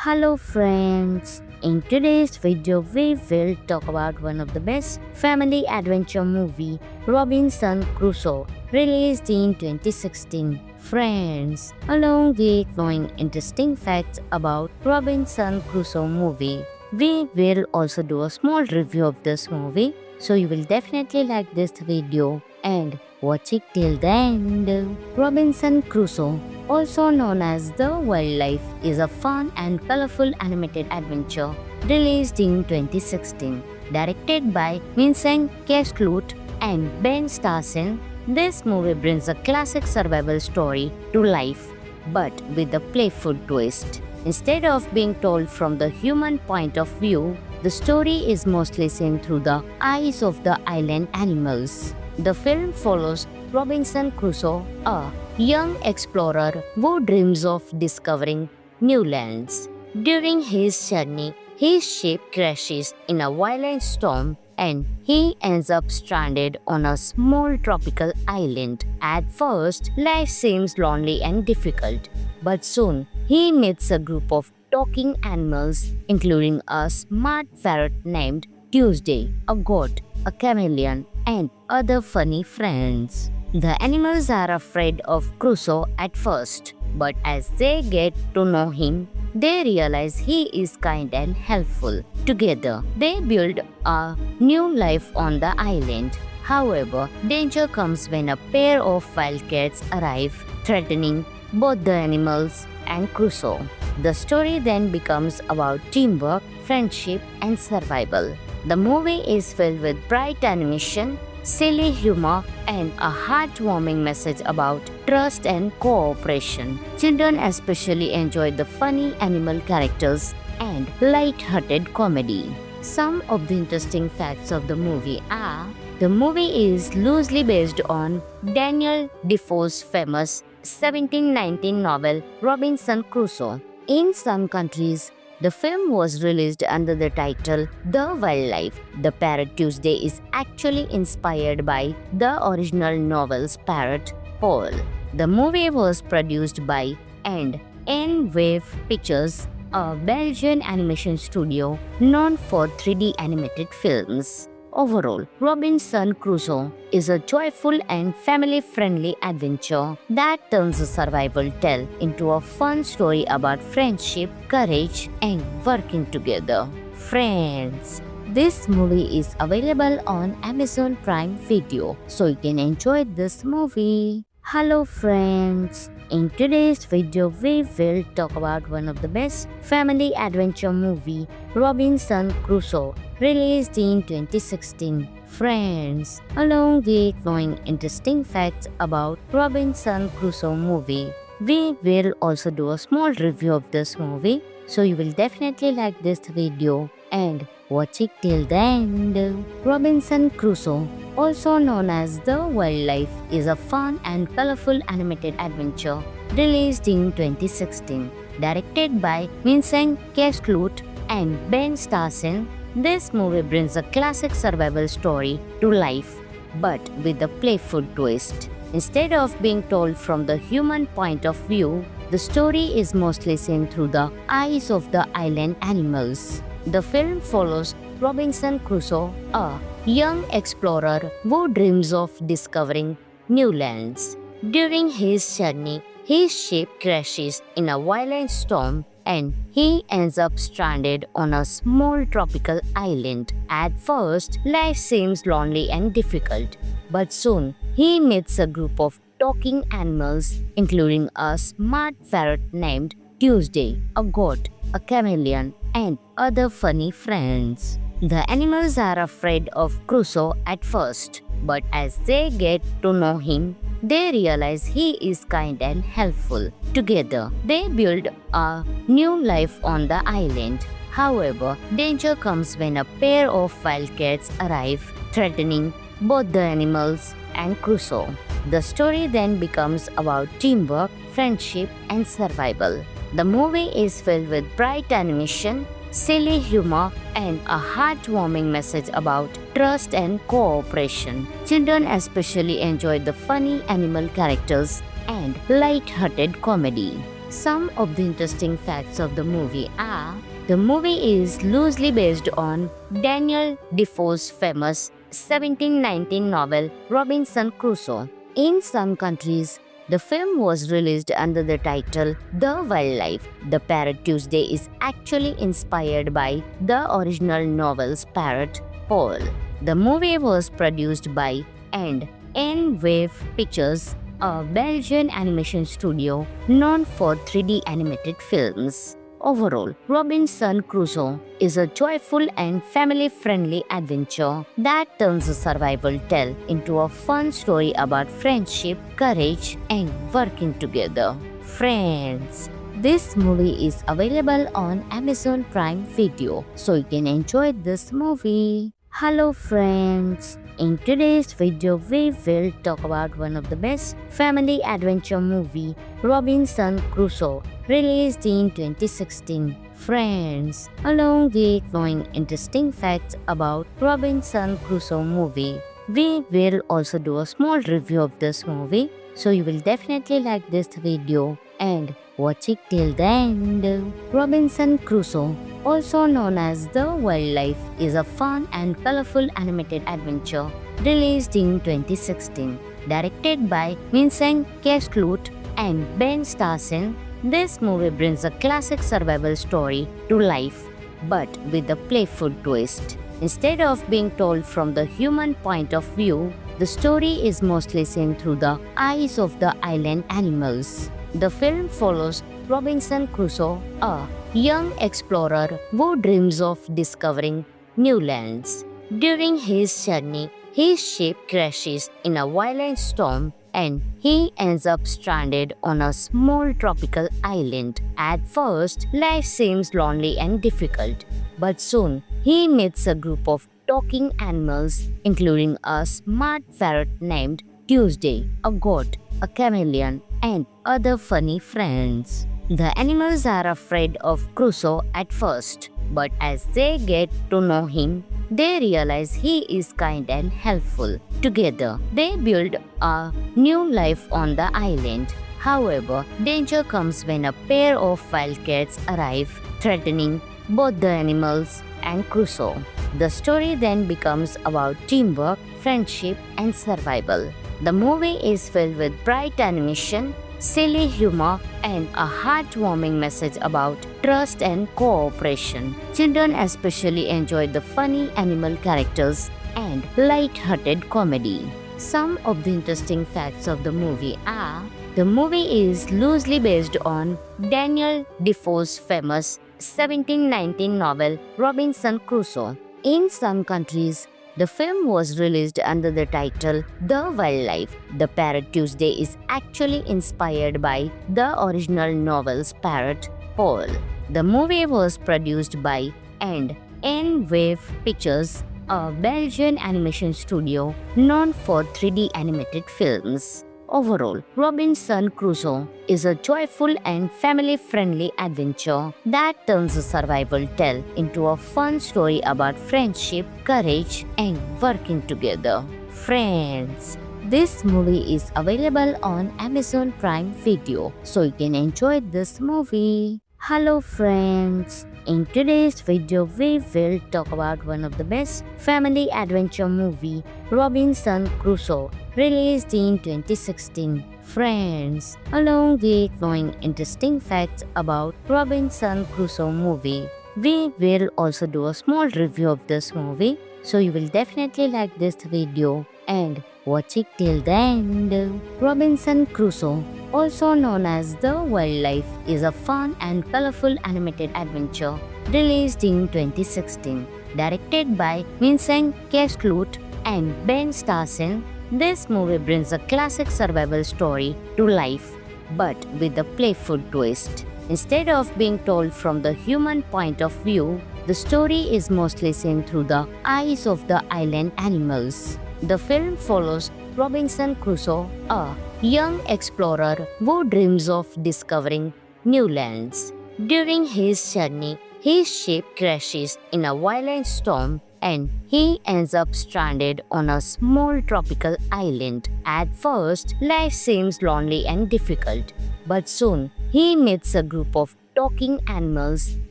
Hello friends, in today's video we will talk about one of the best family adventure movie, Robinson Crusoe, released in 2016. Friends, along with knowing interesting facts about Robinson Crusoe movie, we will also do a small review of this movie, so you will definitely like this video and watch it till the end. Robinson Crusoe, also known as The Wildlife, is a fun and colorful animated adventure released in 2016. Directed by Vincent Cassel and Ben Starson, this movie brings a classic survival story to life, but with a playful twist. Instead of being told from the human point of view, the story is mostly seen through the eyes of the island animals. The film follows Robinson Crusoe, a young explorer who dreams of discovering new lands. During his journey, his ship crashes in a violent storm and he ends up stranded on a small tropical island. At first, life seems lonely and difficult, but soon he meets a group of talking animals, including a smart ferret named Tuesday, a goat, a chameleon, and other funny friends. The animals are afraid of Crusoe at first, but as they get to know him, they realize he is kind and helpful. Together, they build a new life on the island. However, danger comes when a pair of wildcats arrive, threatening both the animals and Crusoe. The story then becomes about teamwork, friendship, and survival. The movie is filled with bright animation, silly humor, and a heartwarming message about trust and cooperation. Children especially enjoy the funny animal characters and light-hearted comedy. Some of the interesting facts of the movie are: the movie is loosely based on Daniel Defoe's famous 1719 novel Robinson Crusoe. In some countries, the film was released under the title The Wildlife. The parrot Tuesday is actually inspired by the original novel's parrot, Paul. The movie was produced by N-Wave Pictures, a Belgian animation studio known for 3D animated films. Overall, Robinson Crusoe is a joyful and family-friendly adventure that turns a survival tale into a fun story about friendship, courage, and working together. Friends, this movie is available on Amazon Prime Video, so you can enjoy this movie. Hello friends, in today's video we will talk about one of the best family adventure movie, Robinson Crusoe, released in 2016. Friends, along with knowing interesting facts about Robinson Crusoe movie, we will also do a small review of this movie, so you will definitely like this video and watch it till the end. Robinson Crusoe, also known as The Wildlife, is a fun and colorful animated adventure released in 2016. Directed by Vincent Cassel and Ben Starson, this movie brings a classic survival story to life, but with a playful twist. Instead of being told from the human point of view, the story is mostly seen through the eyes of the island animals. The film follows Robinson Crusoe, a young explorer who dreams of discovering new lands. During his journey, his ship crashes in a violent storm and he ends up stranded on a small tropical island. At first, life seems lonely and difficult, but soon he meets a group of talking animals, including a smart ferret named Tuesday, a goat, a chameleon, and other funny friends. The animals are afraid of Crusoe at first, but as they get to know him, they realize he is kind and helpful. Together, they build a new life on the island. However, danger comes when a pair of wildcats arrive, threatening both the animals and Crusoe. The story then becomes about teamwork, friendship, and survival. The movie is filled with bright animation, silly humor, and a heartwarming message about trust and cooperation. Children especially enjoy the funny animal characters and light-hearted comedy. Some of the interesting facts of the movie are: the movie is loosely based on Daniel Defoe's famous 1719 novel Robinson Crusoe. In some countries, the film was released under the title The Wildlife. The Parrot Tuesday is actually inspired by the original novel's parrot, Paul. The movie was produced by N-Wave Pictures, a Belgian animation studio known for 3D animated films. Overall, Robinson Crusoe is a joyful and family-friendly adventure that turns a survival tale into a fun story about friendship, courage, and working together. Friends, this movie is available on Amazon Prime Video, so you can enjoy this movie. Hello friends, in today's video we will talk about one of the best family adventure movie, Robinson Crusoe, released in 2016. Friends, along with knowing interesting facts about Robinson Crusoe movie, we will also do a small review of this movie, so you will definitely like this video and watch it till the end. Robinson Crusoe, also known as The Wildlife, is a fun and colorful animated adventure released in 2016. Directed by Vincent Cassel and Ben Starson, this movie brings a classic survival story to life, but with a playful twist. Instead of being told from the human point of view, the story is mostly seen through the eyes of the island animals. The film follows Robinson Crusoe, a young explorer who dreams of discovering new lands. During his journey, his ship crashes in a violent storm and he ends up stranded on a small tropical island. At first, life seems lonely and difficult, but soon he meets a group of talking animals, including a smart ferret named Tuesday, a goat, a chameleon, and other funny friends. The animals are afraid of Crusoe at first, but as they get to know him, they realize he is kind and helpful. Together, they build a new life on the island. However, danger comes when a pair of wildcats arrive, threatening both the animals and Crusoe. The story then becomes about teamwork, friendship, and survival. The movie is filled with bright animation, silly humor, and a heartwarming message about trust and cooperation. Children especially enjoy the funny animal characters and light-hearted comedy. Some of the interesting facts of the movie are: the movie is loosely based on Daniel Defoe's famous 1719 novel Robinson Crusoe. In some countries, the film was released under the title The Wildlife. The Parrot Tuesday is actually inspired by the original novel's parrot, Paul. The movie was produced by N-Wave Pictures, a Belgian animation studio known for 3D animated films. Overall, Robinson Crusoe is a joyful and family-friendly adventure that turns a survival tale into a fun story about friendship, courage, and working together. Friends, this movie is available on Amazon Prime Video, so you can enjoy this movie. Hello friends, in today's video we will talk about one of the best family adventure movie, Robinson Crusoe, released in 2016. Friends, along with knowing interesting facts about Robinson Crusoe movie, we will also do a small review of this movie, so you will definitely like this video and watch it till the end. Robinson Crusoe, also known as The Wildlife, is a fun and colorful animated adventure released in 2016. Directed by Vincent Cassel and Ben Starson, this movie brings a classic survival story to life, but with a playful twist. Instead of being told from the human point of view, the story is mostly seen through the eyes of the island animals. The film follows Robinson Crusoe, a young explorer who dreams of discovering new lands. During his journey, his ship crashes in a violent storm and he ends up stranded on a small tropical island. At first, life seems lonely and difficult, but soon he meets a group of talking animals,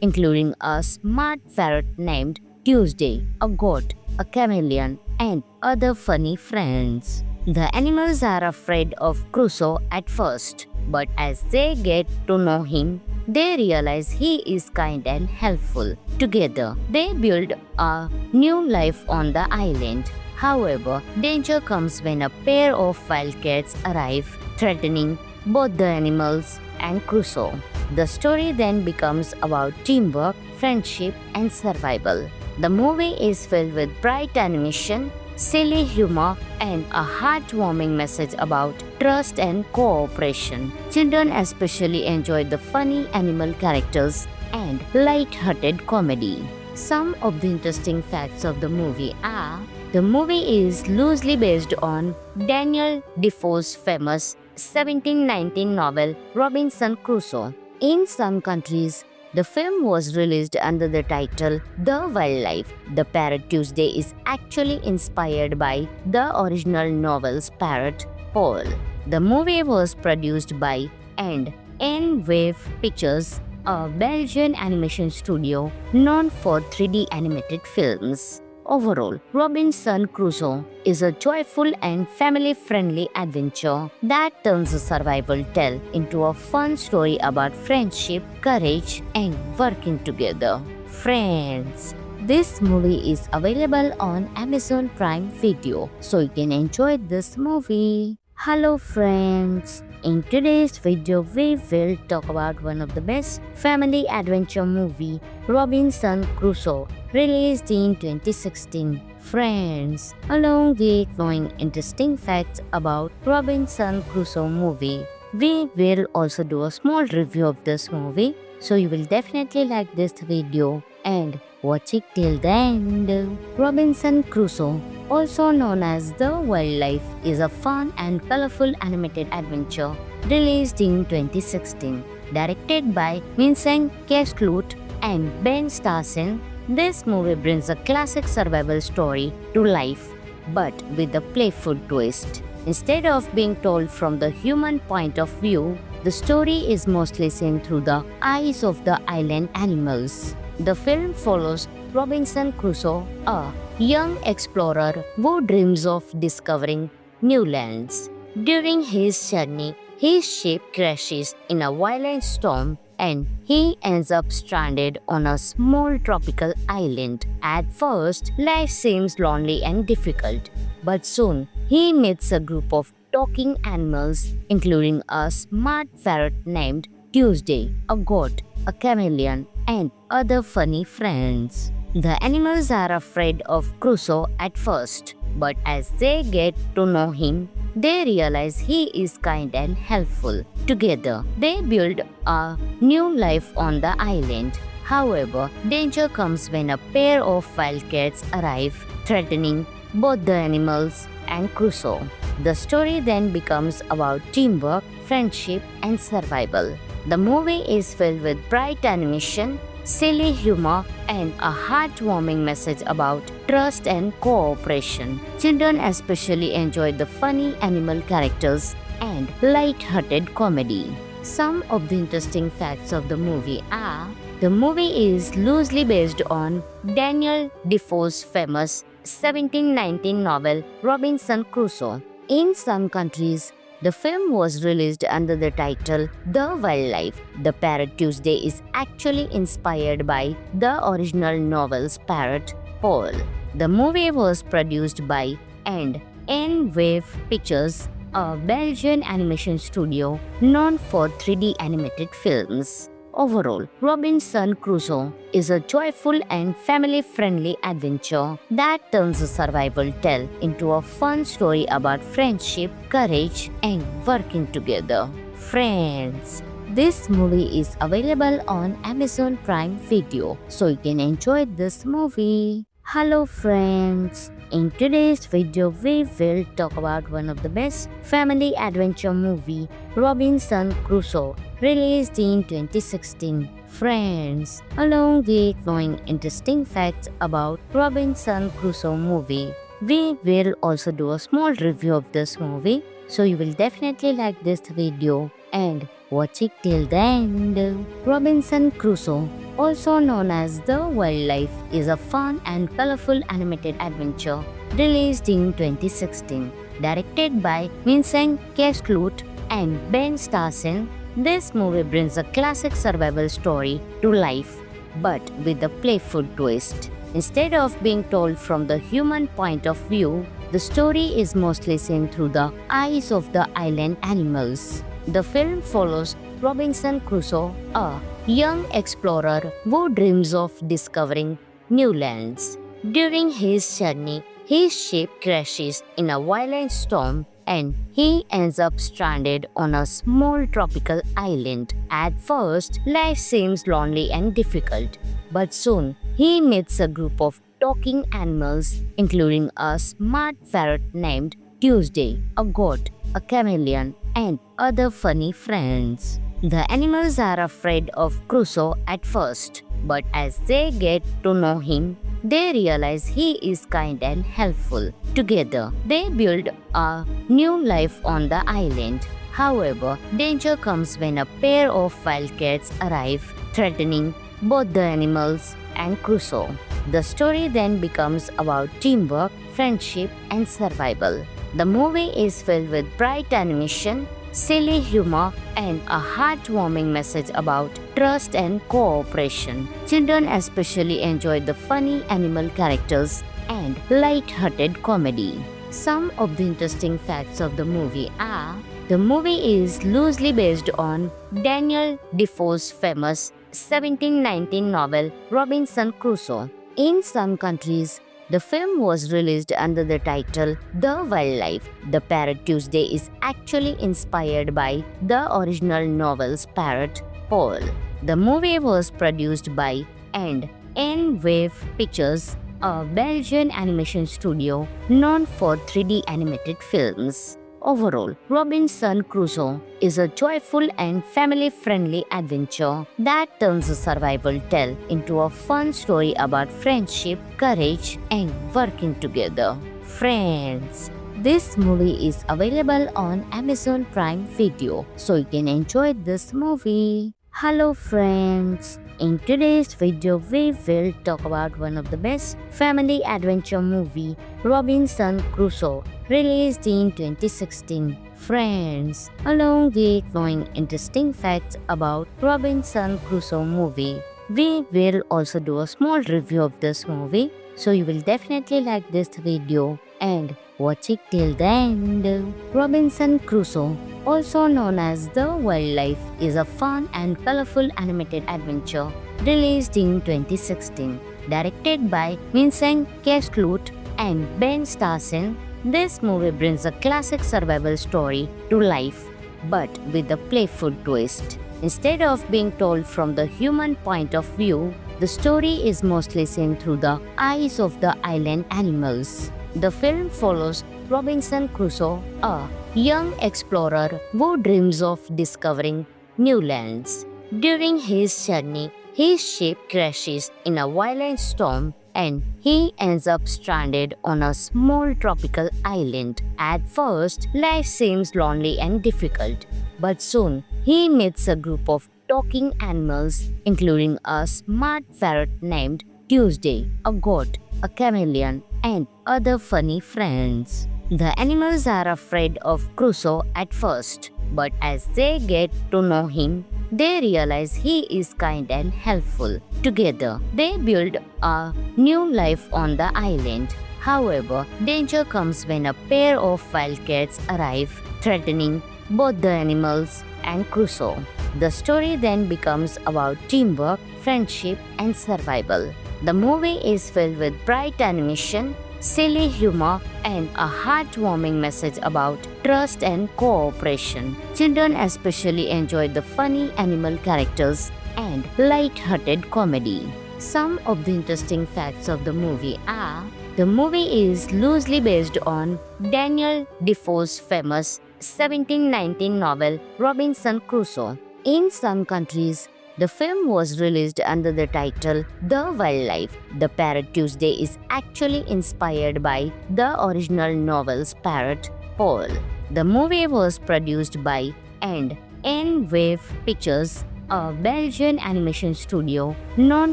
including a smart ferret named Tuesday, a goat, a chameleon, and other funny friends. The animals are afraid of Crusoe at first, but as they get to know him, they realize he is kind and helpful. Together, they build a new life on the island. However, danger comes when a pair of wildcats arrive, threatening both the animals and Crusoe. The story then becomes about teamwork, friendship, and survival. The movie is filled with bright animation, silly humor, and a heartwarming message about trust and cooperation. Children especially enjoy the funny animal characters and light-hearted comedy. Some of the interesting facts of the movie are: the movie is loosely based on Daniel Defoe's famous 1719 novel Robinson Crusoe. In some countries, the film was released under the title The Wildlife. The parrot Tuesday is actually inspired by the original novel's parrot, Paul. The movie was produced by N-Wave Pictures, a Belgian animation studio known for 3D animated films. Overall, Robinson Crusoe is a joyful and family-friendly adventure that turns a survival tale into a fun story about friendship, courage, and working together. Friends, this movie is available on Amazon Prime Video, so you can enjoy this movie. Hello friends, in today's video we will talk about one of the best family adventure movie, Robinson Crusoe, released in 2016. Friends, along with knowing interesting facts about Robinson Crusoe movie, we will also do a small review of this movie, so you will definitely like this video and watch it till the end. Robinson Crusoe, also known as The Wildlife, is a fun and colorful animated adventure released in 2016. Directed by Vincent Cassel and Ben Stassen, this movie brings a classic survival story to life, but with a playful twist. Instead of being told from the human point of view, the story is mostly seen through the eyes of the island animals. The film follows Robinson Crusoe, a young explorer who dreams of discovering new lands. During his journey, his ship crashes in a violent storm and he ends up stranded on a small tropical island. At first, life seems lonely and difficult, but soon he meets a group of talking animals, including a smart ferret named Tuesday, a goat, a chameleon, and other funny friends. The animals are afraid of Crusoe at first, but as they get to know him, they realize he is kind and helpful. Together, they build a new life on the island. However, danger comes when a pair of wildcats arrive, threatening both the animals and Crusoe. The story then becomes about teamwork, friendship, and survival. The movie is filled with bright animation, silly humor, and a heartwarming message about trust and cooperation. Children especially enjoy the funny animal characters and light-hearted comedy. Some of the interesting facts of the movie are: the movie is loosely based on Daniel Defoe's famous 1719 novel Robinson Crusoe. In some countries, the film was released under the title The Wildlife. The parrot Tuesday is actually inspired by the original novel's parrot, Paul. The movie was produced by N-Wave Pictures, a Belgian animation studio known for 3D animated films. Overall, Robinson Crusoe is a joyful and family-friendly adventure that turns a survival tale into a fun story about friendship, courage, and working together. Friends, this movie is available on Amazon Prime Video, so you can enjoy this movie. Hello friends, In today's video, we will talk about one of the best family adventure movie, Robinson Crusoe, released in 2016. Friends, along with knowing interesting facts about Robinson Crusoe movie, we will also do a small review of this movie, so you will definitely like this video and watch it till the end. Robinson Crusoe, also known as The Wildlife, is a fun and colorful animated adventure released in 2016. Directed by Vincent Cassel and Ben Starson, this movie brings a classic survival story to life, but with a playful twist. Instead of being told from the human point of view, the story is mostly seen through the eyes of the island animals. The film follows Robinson Crusoe, a young explorer who dreams of discovering new lands. During his journey, his ship crashes in a violent storm and he ends up stranded on a small tropical island. At first, life seems lonely and difficult, but soon he meets a group of talking animals, including a smart ferret named Tuesday, a goat, a chameleon, and other funny friends. The animals are afraid of Crusoe at first, but as they get to know him, they realize he is kind and helpful. Together, they build a new life on the island. However, danger comes when a pair of wildcats arrive, threatening both the animals and Crusoe. The story then becomes about teamwork, friendship, and survival. The movie is filled with bright animation, silly humor, and a heartwarming message about trust and cooperation. Children especially enjoy the funny animal characters and light-hearted comedy. Some of the interesting facts of the movie are: the movie is loosely based on Daniel Defoe's famous 1719 novel Robinson Crusoe. In some countries, the film was released under the title The Wildlife. The parrot Tuesday is actually inspired by the original novel's parrot, Paul. The movie was produced by N-Wave Pictures, a Belgian animation studio known for 3D animated films. Overall, Robinson Crusoe is a joyful and family-friendly adventure that turns a survival tale into a fun story about friendship, courage, and working together. Friends, this movie is available on Amazon Prime Video, so you can enjoy this movie. Hello friends, in today's video we will talk about one of the best family adventure movie, Robinson Crusoe, released in 2016. Friends, along with knowing interesting facts about Robinson Crusoe movie, we will also do a small review of this movie, so you will definitely like this video and watch it till the end. Robinson Crusoe, also known as The Wildlife, is a fun and colorful animated adventure released in 2016. Directed by Vincent Cassel and Ben Starson, this movie brings a classic survival story to life, but with a playful twist. Instead of being told from the human point of view, the story is mostly seen through the eyes of the island animals. The film follows Robinson Crusoe, a young explorer who dreams of discovering new lands. During his journey, his ship crashes in a violent storm and he ends up stranded on a small tropical island. At first, life seems lonely and difficult, but soon he meets a group of talking animals, including a smart ferret named Tuesday, a goat, a chameleon, and other funny friends. The animals are afraid of Crusoe at first, but as they get to know him, they realize he is kind and helpful. Together, they build a new life on the island. However, danger comes when a pair of wildcats arrive, threatening both the animals and Crusoe. The story then becomes about teamwork, friendship, and survival. The movie is filled with bright animation, silly humor, and a heartwarming message about trust and cooperation. Children especially enjoy the funny animal characters and light-hearted comedy. Some of the interesting facts of the movie are: The movie is loosely based on Daniel Defoe's famous 1719 novel Robinson Crusoe. In some countries, the film was released under the title The Wildlife. The parrot Tuesday is actually inspired by the original novel's parrot, Paul. The movie was produced by N-Wave Pictures, a Belgian animation studio known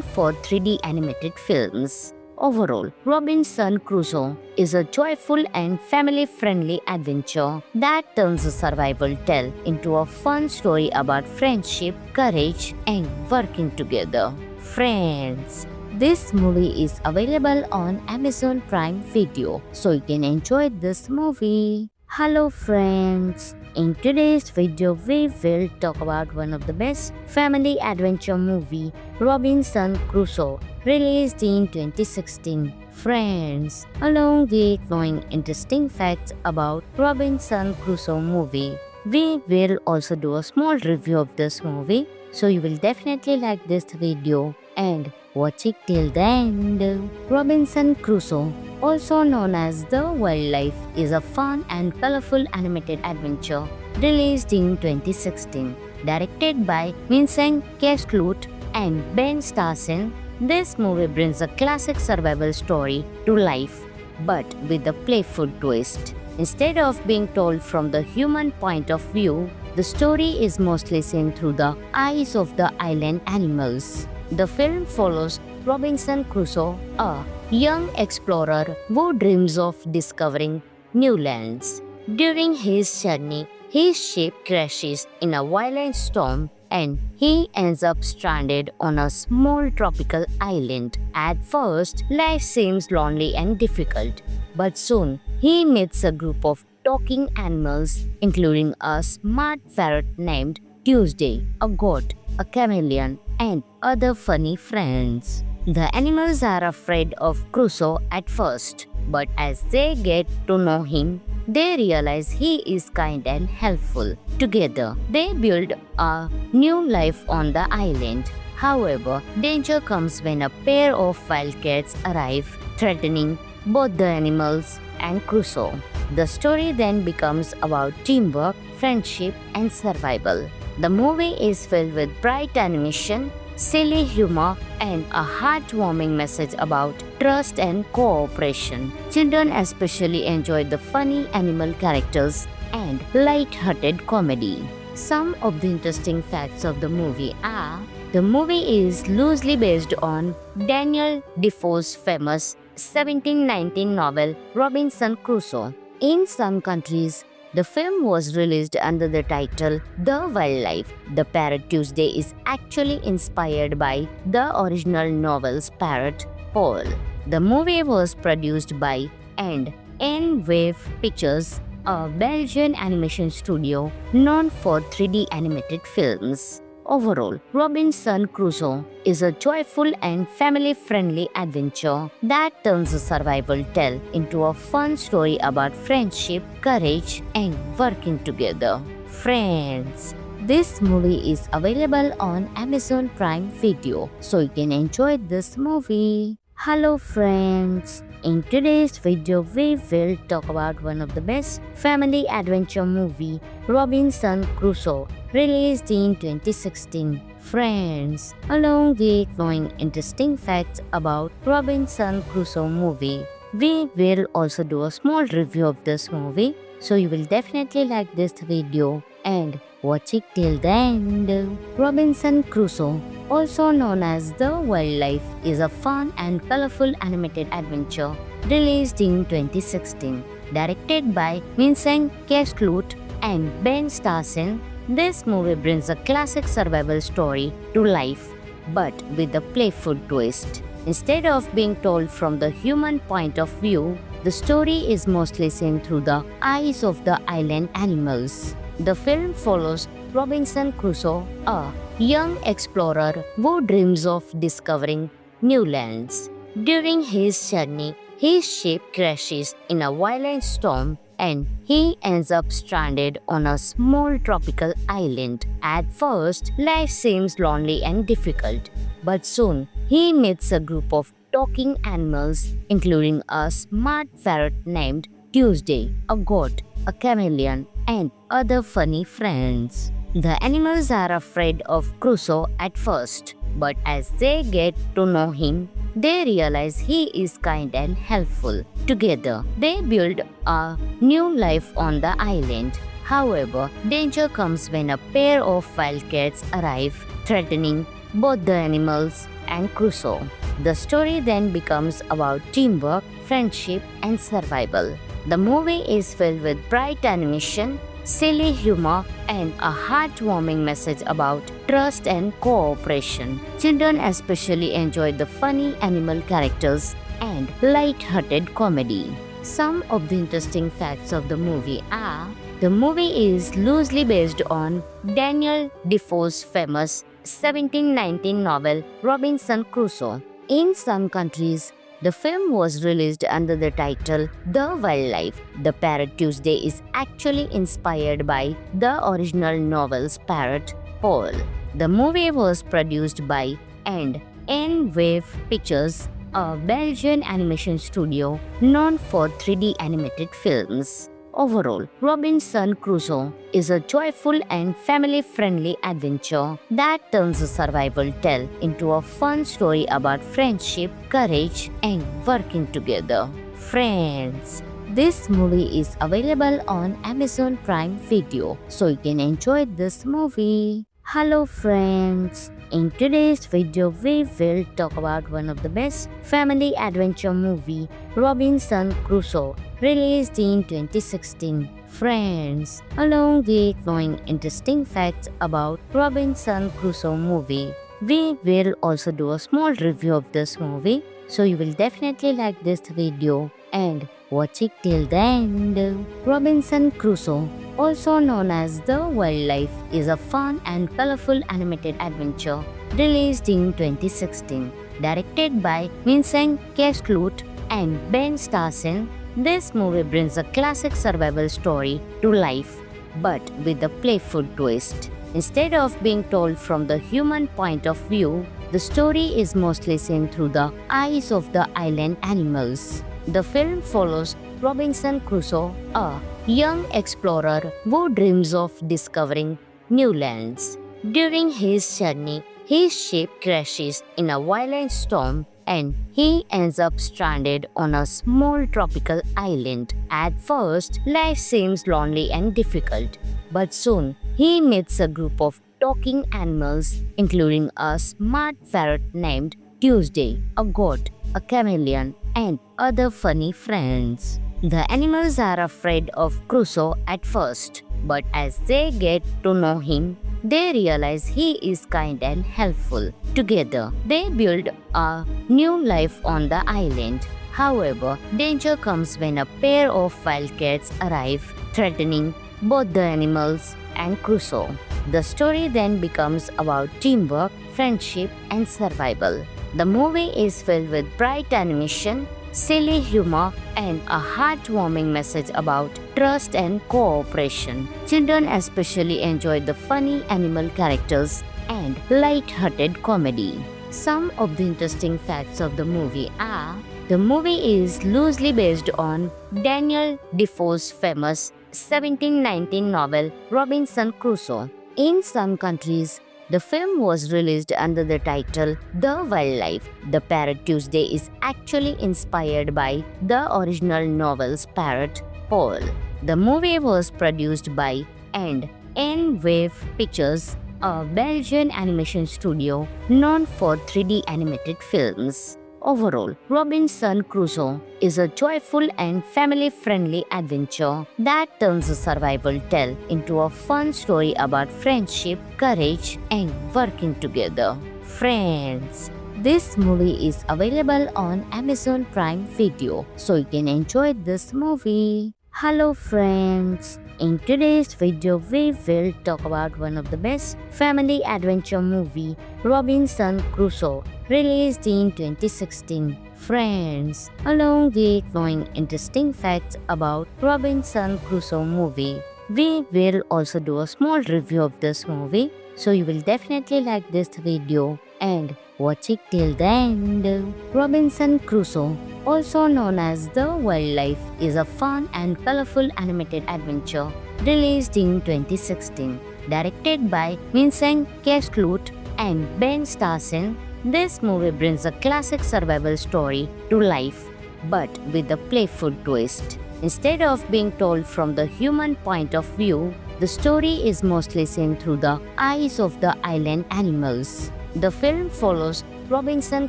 for 3D animated films. Overall, Robinson Crusoe is a joyful and family-friendly adventure that turns a survival tale into a fun story about friendship, courage, and working together. Friends, this movie is available on Amazon Prime Video, so you can enjoy this movie. Hello friends, in today's video we will talk about one of the best family adventure movie, Robinson Crusoe, released in 2016. Friends, along with knowing interesting facts about Robinson Crusoe movie, we will also do a small review of this movie, so you will definitely like this video and watch it till the end. Robinson Crusoe, also known as The Wildlife, is a fun and colorful animated adventure released in 2016. Directed by Vincent Cassel and Ben Starson, this movie brings a classic survival story to life, but with a playful twist. Instead of being told from the human point of view, the story is mostly seen through the eyes of the island animals. The film follows Robinson Crusoe, a young explorer who dreams of discovering new lands. During his journey, his ship crashes in a violent storm and he ends up stranded on a small tropical island. At first, life seems lonely and difficult, but soon he meets a group of talking animals, including a smart ferret named Tuesday, a goat, a chameleon, and other funny friends. The animals are afraid of Crusoe at first, but as they get to know him, they realize he is kind and helpful. Together, they build a new life on the island. However, danger comes when a pair of wildcats arrive, threatening both the animals and Crusoe. The story then becomes about teamwork, friendship, and survival. The movie is filled with bright animation, silly humor, and a heartwarming message about trust and cooperation. Children especially enjoy the funny animal characters and light-hearted comedy. Some of the interesting facts of the movie are: the movie is loosely based on Daniel Defoe's famous 1719 novel Robinson Crusoe. In some countries, the film was released under the title The Wildlife. The parrot Tuesday is actually inspired by the original novel's parrot, Paul. The movie was produced by N-Wave Pictures, a Belgian animation studio known for 3D animated films. Overall, Robinson Crusoe is a joyful and family-friendly adventure that turns a survival tale into a fun story about friendship, courage, and working together. Friends, this movie is available on Amazon Prime Video, so you can enjoy this movie. Hello friends, in today's video we will talk about one of the best family adventure movie, Robinson Crusoe, released in 2016. Friends, along with knowing interesting facts about Robinson Crusoe movie, we will also do a small review of this movie, so you will definitely like this video and watch it till the end. Robinson Crusoe, also known as The Wildlife, is a fun and colorful animated adventure released in 2016. Directed by Vincent Cassel and Ben Starson, this movie brings a classic survival story to life, but with a playful twist. Instead of being told from the human point of view, the story is mostly seen through the eyes of the island animals. The film follows Robinson Crusoe, a young explorer who dreams of discovering new lands. During his journey, his ship crashes in a violent storm and he ends up stranded on a small tropical island. At first, life seems lonely and difficult, but soon he meets a group of talking animals, including a smart ferret named Tuesday, a goat, a chameleon, and other funny friends. The animals are afraid of Crusoe at first, but as they get to know him, they realize he is kind and helpful. Together, they build a new life on the island. However, danger comes when a pair of wildcats arrive, threatening both the animals and Crusoe. The story then becomes about teamwork, friendship, and survival. The movie is filled with bright animation, silly humor, and a heartwarming message about trust and cooperation. Children especially enjoy the funny animal characters and light-hearted comedy. Some of the interesting facts of the movie are: the movie is loosely based on Daniel Defoe's famous 1719 novel Robinson Crusoe. In some countries, the film was released under the title The Wildlife. The parrot Tuesday is actually inspired by the original novel's parrot, Paul. The movie was produced by N-Wave Pictures, a Belgian animation studio known for 3D animated films. Overall, Robinson Crusoe is a joyful and family-friendly adventure that turns a survival tale into a fun story about friendship, courage, and working together. Friends, this movie is available on Amazon Prime Video, so you can enjoy this movie. Hello friends, in today's video we will talk about one of the best family adventure movie, Robinson Crusoe, released in 2016. Friends, along with knowing interesting facts about Robinson Crusoe movie, we will also do a small review of this movie, so you will definitely like this video and watch it till the end. Robinson Crusoe, also known as The Wildlife, is a fun and colorful animated adventure released in 2016. Directed by Vincent Cassel and Ben Starson, this movie brings a classic survival story to life, but with a playful twist. Instead of being told from the human point of view, the story is mostly seen through the eyes of the island animals. The film follows Robinson Crusoe, a young explorer who dreams of discovering new lands. During his journey, his ship crashes in a violent storm and he ends up stranded on a small tropical island. At first, life seems lonely and difficult, but soon he meets a group of talking animals, including a smart ferret named Tuesday, a goat, a chameleon, and other funny friends. The animals are afraid of Crusoe at first, but as they get to know him, they realize he is kind and helpful. Together, they build a new life on the island. However, danger comes when a pair of wildcats arrive, threatening both the animals and Crusoe. The story then becomes about teamwork, friendship, and survival. The movie is filled with bright animation, silly humor, and a heartwarming message about trust and cooperation. Children especially enjoy the funny animal characters and light-hearted comedy. Some of the interesting facts of the movie are: the movie is loosely based on Daniel Defoe's famous 1719 novel Robinson Crusoe. In some countries, the film was released under the title The Wildlife. The parrot Tuesday is actually inspired by the original novel's parrot, Paul. The movie was produced by N-Wave Pictures, a Belgian animation studio known for 3D animated films. Overall, Robinson Crusoe is a joyful and family-friendly adventure that turns a survival tale into a fun story about friendship, courage, and working together. Friends, this movie is available on Amazon Prime Video, so you can enjoy this movie. Hello friends, in today's video we will talk about one of the best family adventure movie, Robinson Crusoe, released in 2016. Friends, along with knowing interesting facts about Robinson Crusoe movie, we will also do a small review of this movie, so you will definitely like this video and watch it till the end. Robinson Crusoe, also known as The Wildlife, is a fun and colorful animated adventure released in 2016. Directed by Vincent Cassel and Ben Starson, this movie brings a classic survival story to life, but with a playful twist. Instead of being told from the human point of view, the story is mostly seen through the eyes of the island animals. The film follows Robinson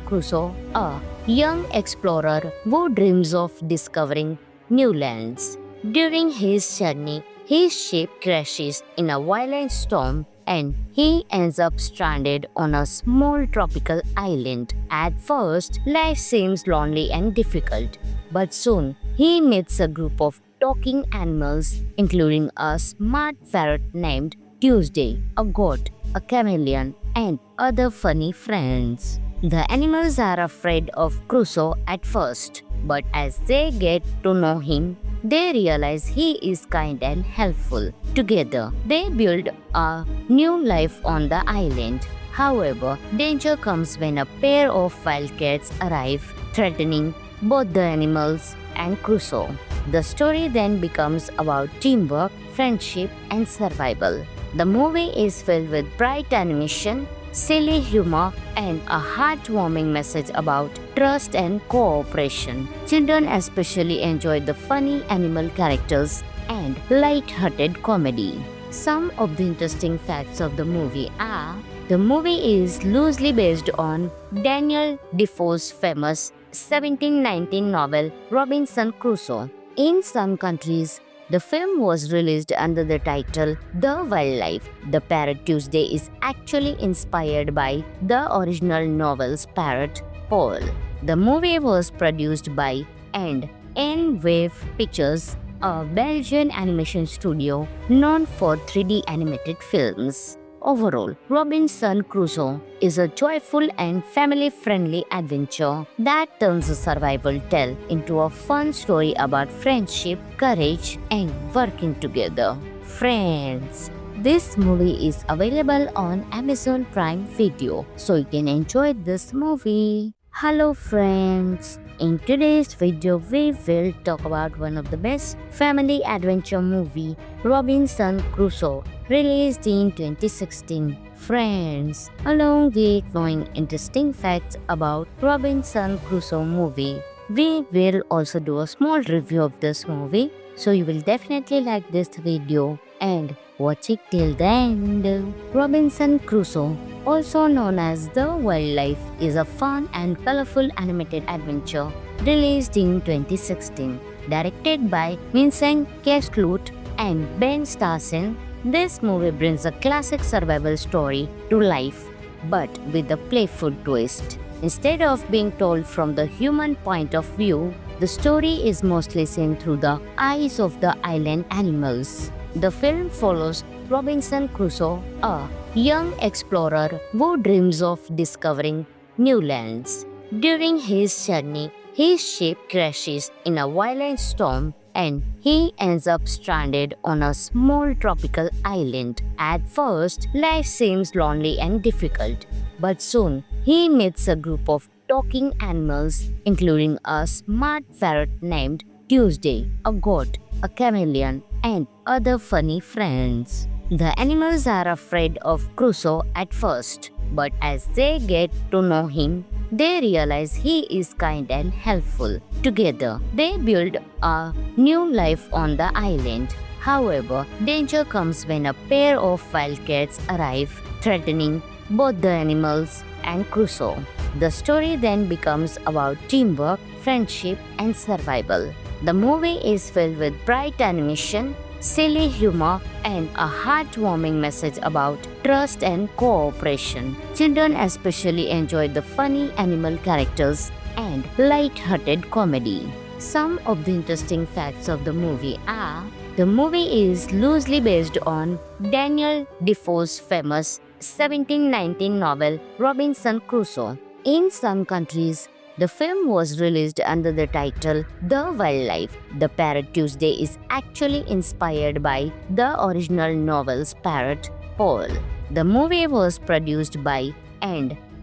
Crusoe, a young explorer who dreams of discovering new lands. During his journey, his ship crashes in a violent storm and he ends up stranded on a small tropical island. At first, life seems lonely and difficult, but soon he meets a group of talking animals, including a smart ferret named Tuesday, a goat, a chameleon, and other funny friends. The animals are afraid of Crusoe at first, but as they get to know him, they realize he is kind and helpful. Together, they build a new life on the island. However, danger comes when a pair of wildcats arrive, threatening both the animals and Crusoe. The story then becomes about teamwork, friendship, and survival. The movie is filled with bright animation, silly humor, and a heartwarming message about trust and cooperation. Children especially enjoy the funny animal characters and light-hearted comedy. Some of the interesting facts of the movie are: the movie is loosely based on Daniel Defoe's famous 1719 novel Robinson Crusoe. In some countries, the film was released under the title The Wildlife. The parrot Tuesday is actually inspired by the original novel's parrot, Paul. The movie was produced by N-Wave Pictures, a Belgian animation studio known for 3D animated films. Overall, Robinson Crusoe is a joyful and family-friendly adventure that turns a survival tale into a fun story about friendship, courage, and working together. Friends, this movie is available on Amazon Prime Video, so you can enjoy this movie. Hello friends, in today's video we will talk about one of the best family adventure movie, Robinson Crusoe, released in 2016. Friends, along with knowing interesting facts about Robinson Crusoe movie, we will also do a small review of this movie, so you will definitely like this video and watch it till the end. Robinson Crusoe, also known as The Wildlife, is a fun and colorful animated adventure released in 2016. Directed by Vincent Cassel and Ben Starson, this movie brings a classic survival story to life, but with a playful twist. Instead of being told from the human point of view, the story is mostly seen through the eyes of the island animals. The film follows Robinson Crusoe, a young explorer who dreams of discovering new lands. During his journey, his ship crashes in a violent storm and he ends up stranded on a small tropical island. At first, life seems lonely and difficult, but soon he meets a group of talking animals, including a smart ferret named Tuesday, a goat, a chameleon, and other funny friends. The animals are afraid of Crusoe at first, but as they get to know him, they realize he is kind and helpful. Together, they build a new life on the island. However, danger comes when a pair of wildcats arrive, threatening both the animals and Crusoe. The story then becomes about teamwork, friendship, and survival. The movie is filled with bright animation, silly humor, and a heartwarming message about trust and cooperation. Children especially enjoy the funny animal characters and light-hearted comedy. Some of the interesting facts of the movie are: the movie is loosely based on Daniel Defoe's famous 1719 novel Robinson Crusoe. In some countries, the film was released under the title The Wildlife. The parrot Tuesday is actually inspired by the original novel's parrot, Paul. The movie was produced by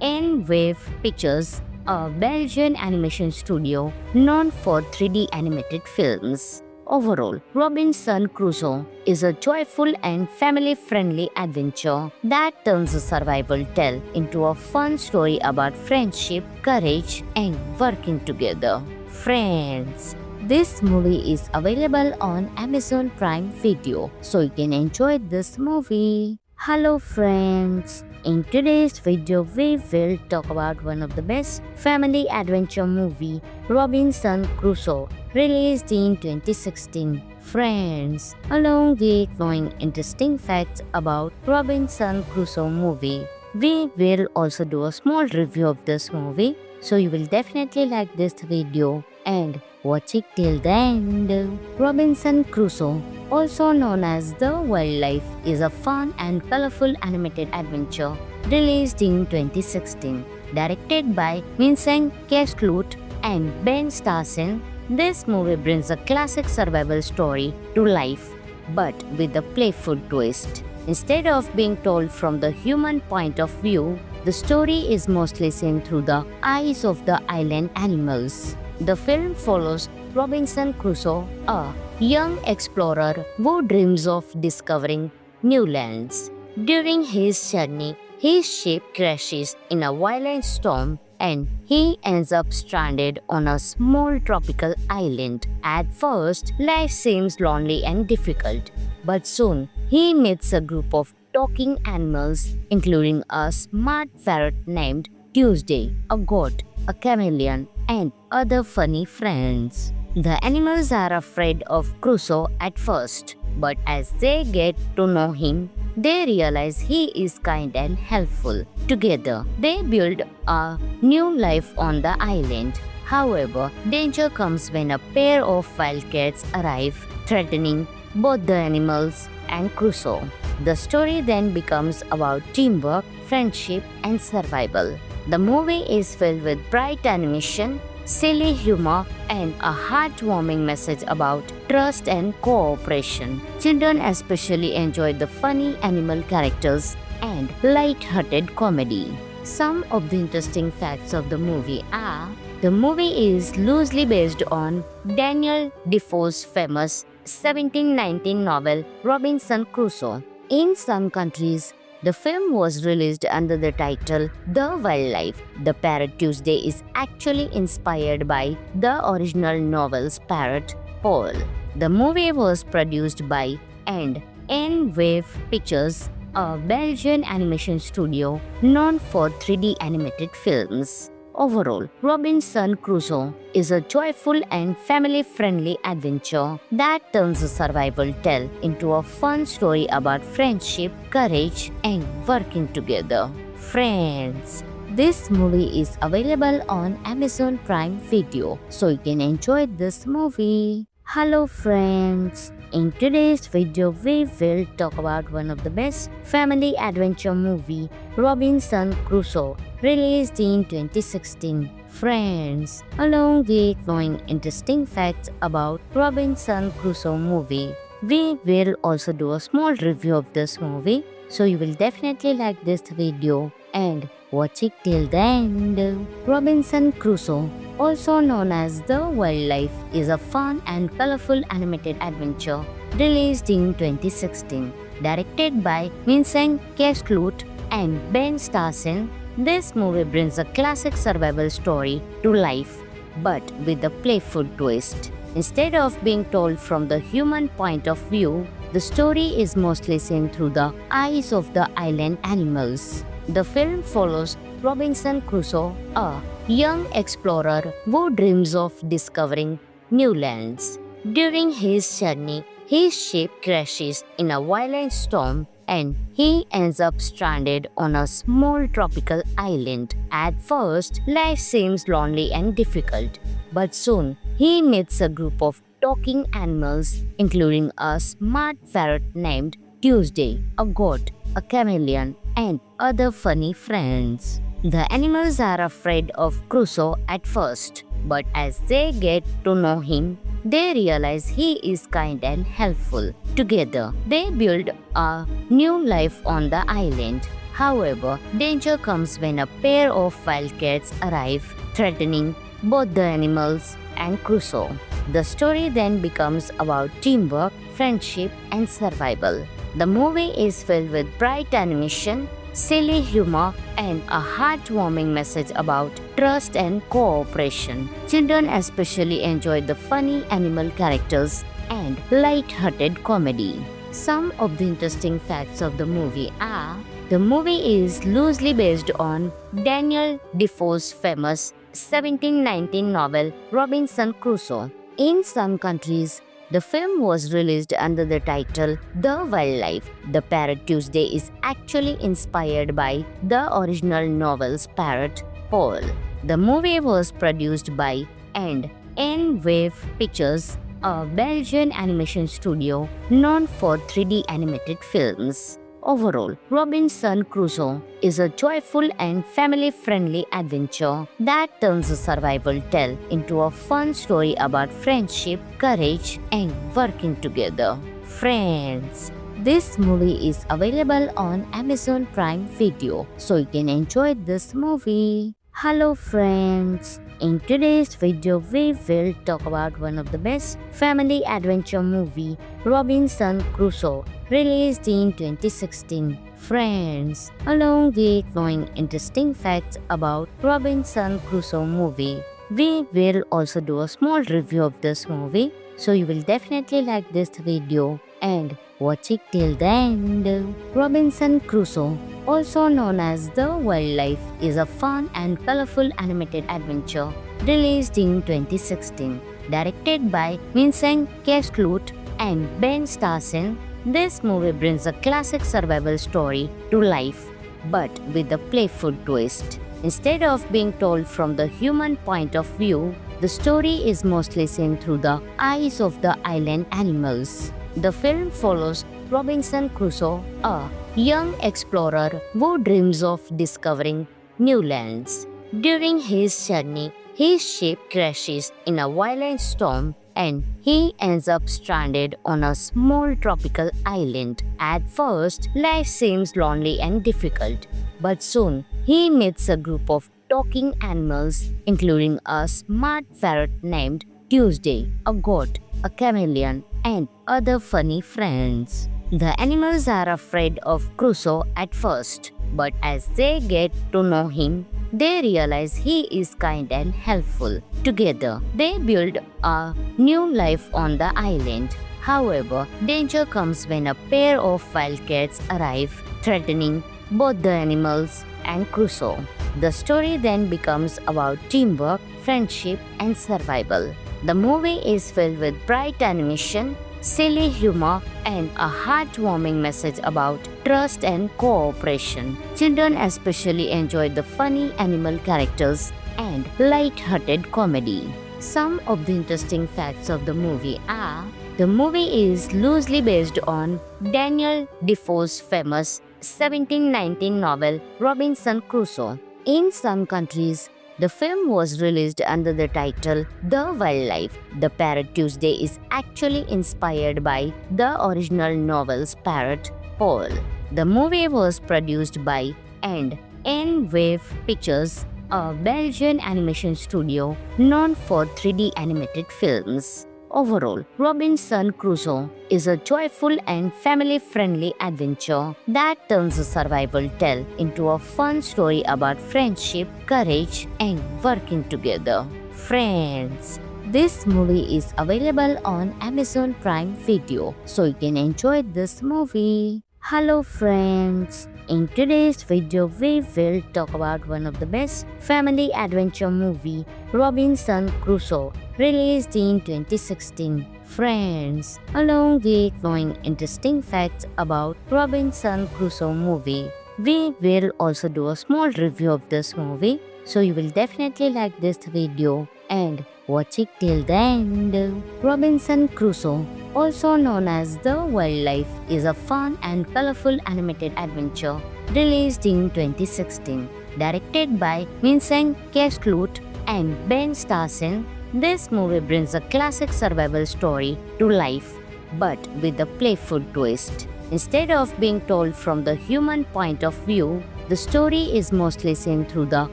N-Wave Pictures, a Belgian animation studio known for 3D animated films. Overall, Robinson Crusoe is a joyful and family-friendly adventure that turns a survival tale into a fun story about friendship, courage, and working together. Friends, this movie is available on Amazon Prime Video, so you can enjoy this movie. Hello friends! In today's video, we will talk about one of the best family adventure movie, Robinson Crusoe, released in 2016. Friends, along with knowing interesting facts about Robinson Crusoe movie, we will also do a small review of this movie, so you will definitely like this video and watch it till the end. Robinson Crusoe, also known as The Wildlife, is a fun and colorful animated adventure released in 2016. Directed by Vincent Cassel and Ben Starson, this movie brings a classic survival story to life, but with a playful twist. Instead of being told from the human point of view, the story is mostly seen through the eyes of the island animals. The film follows Robinson Crusoe, a young explorer who dreams of discovering new lands. During his journey, his ship crashes in a violent storm and he ends up stranded on a small tropical island. At first, life seems lonely and difficult, but soon he meets a group of talking animals, including a smart ferret named Tuesday, a goat, a chameleon, and other funny friends. The animals are afraid of Crusoe at first, but as they get to know him, they realize he is kind and helpful. Together, they build a new life on the island. However, danger comes when a pair of wildcats arrive, threatening both the animals and Crusoe. The story then becomes about teamwork, friendship, and survival. The movie is filled with bright animation, silly humor, and a heartwarming message about trust and cooperation. Children especially enjoy the funny animal characters and light-hearted comedy. Some of the interesting facts of the movie are: the movie is loosely based on Daniel Defoe's famous 1719 novel Robinson Crusoe. In some countries, the film was released under the title The Wildlife. The parrot Tuesday is actually inspired by the original novel's parrot, Paul. The movie was produced by N-Wave Pictures, a Belgian animation studio known for 3D animated films. Overall, Robinson Crusoe is a joyful and family-friendly adventure that turns a survival tale into a fun story about friendship, courage, and working together. Friends, this movie is available on Amazon Prime Video, so you can enjoy this movie. Hello friends! In today's video, we will talk about one of the best family adventure movie, Robinson Crusoe, released in 2016. Friends, along with knowing interesting facts about Robinson Crusoe movie, we will also do a small review of this movie, so you will definitely like this video and watch it till the end. Robinson Crusoe, also known as The Wildlife, is a fun and colorful animated adventure released in 2016. Directed by Vincent Cassel and Ben Starson, this movie brings a classic survival story to life, but with a playful twist. Instead of being told from the human point of view, the story is mostly seen through the eyes of the island animals. The film follows Robinson Crusoe, a young explorer who dreams of discovering new lands. During his journey, his ship crashes in a violent storm and he ends up stranded on a small tropical island. At first, life seems lonely and difficult, but soon he meets a group of talking animals, including a smart ferret named Tuesday, a goat, a chameleon, and other funny friends. The animals are afraid of Crusoe at first, but as they get to know him, they realize he is kind and helpful. Together, they build a new life on the island. However, danger comes when a pair of wildcats arrive, threatening both the animals and Crusoe. The story then becomes about teamwork, friendship, and survival. The movie is filled with bright animation, silly humor, and a heartwarming message about trust and cooperation. Children especially enjoy the funny animal characters and light-hearted comedy. Some of the interesting facts of the movie are: the movie is loosely based on Daniel Defoe's famous 1719 novel Robinson Crusoe. In some countries, the film was released under the title The Wildlife. The Parrot Tuesday is actually inspired by the original novel's parrot, Paul. The movie was produced by N-Wave Pictures, a Belgian animation studio known for 3D animated films. Overall, Robinson Crusoe is a joyful and family-friendly adventure that turns a survival tale into a fun story about friendship, courage, and working together. Friends, this movie is available on Amazon Prime Video, so you can enjoy this movie. Hello friends, in today's video we will talk about one of the best family adventure movie, Robinson Crusoe, released in 2016. Friends, along with knowing interesting facts about Robinson Crusoe movie, we will also do a small review of this movie, so you will definitely like this video and watch it till the end. Robinson Crusoe, also known as The Wildlife, is a fun and colorful animated adventure released in 2016. Directed by Vincent Cassel and Ben Starson, this movie brings a classic survival story to life, but with a playful twist. Instead of being told from the human point of view, the story is mostly seen through the eyes of the island animals. The film follows Robinson Crusoe, a young explorer who dreams of discovering new lands. During his journey, his ship crashes in a violent storm and he ends up stranded on a small tropical island. At first, life seems lonely and difficult, but soon he meets a group of talking animals, including a smart ferret named Tuesday, a goat, a chameleon, and other funny friends. The animals are afraid of Crusoe at first, but as they get to know him, they realize he is kind and helpful. Together, they build a new life on the island. However, danger comes when a pair of wildcats arrive, threatening both the animals and Crusoe. The story then becomes about teamwork, friendship, and survival. The movie is filled with bright animation, silly humor, and a heartwarming message about trust and cooperation. Children especially enjoy the funny animal characters and light-hearted comedy. Some of the interesting facts of the movie are: the movie is loosely based on Daniel Defoe's famous 1719 novel Robinson Crusoe. In some countries, the film was released under the title The Wildlife. The Parrot Tuesday is actually inspired by the original novel's parrot, Paul. The movie was produced by N-Wave Pictures, a Belgian animation studio known for 3D animated films. Overall, Robinson Crusoe is a joyful and family-friendly adventure that turns a survival tale into a fun story about friendship, courage, and working together. Friends, this movie is available on Amazon Prime Video, so you can enjoy this movie. Hello friends, in today's video we will talk about one of the best family adventure movie, Robinson Crusoe, released in 2016. Friends, along with knowing interesting facts about Robinson Crusoe movie, we will also do a small review of this movie, so you will definitely like this video and watch it till the end. Robinson Crusoe, also known as The Wildlife, is a fun and colorful animated adventure released in 2016. Directed by Vincent Cassel and Ben Starson, this movie brings a classic survival story to life, but with a playful twist. Instead of being told from the human point of view, the story is mostly seen through the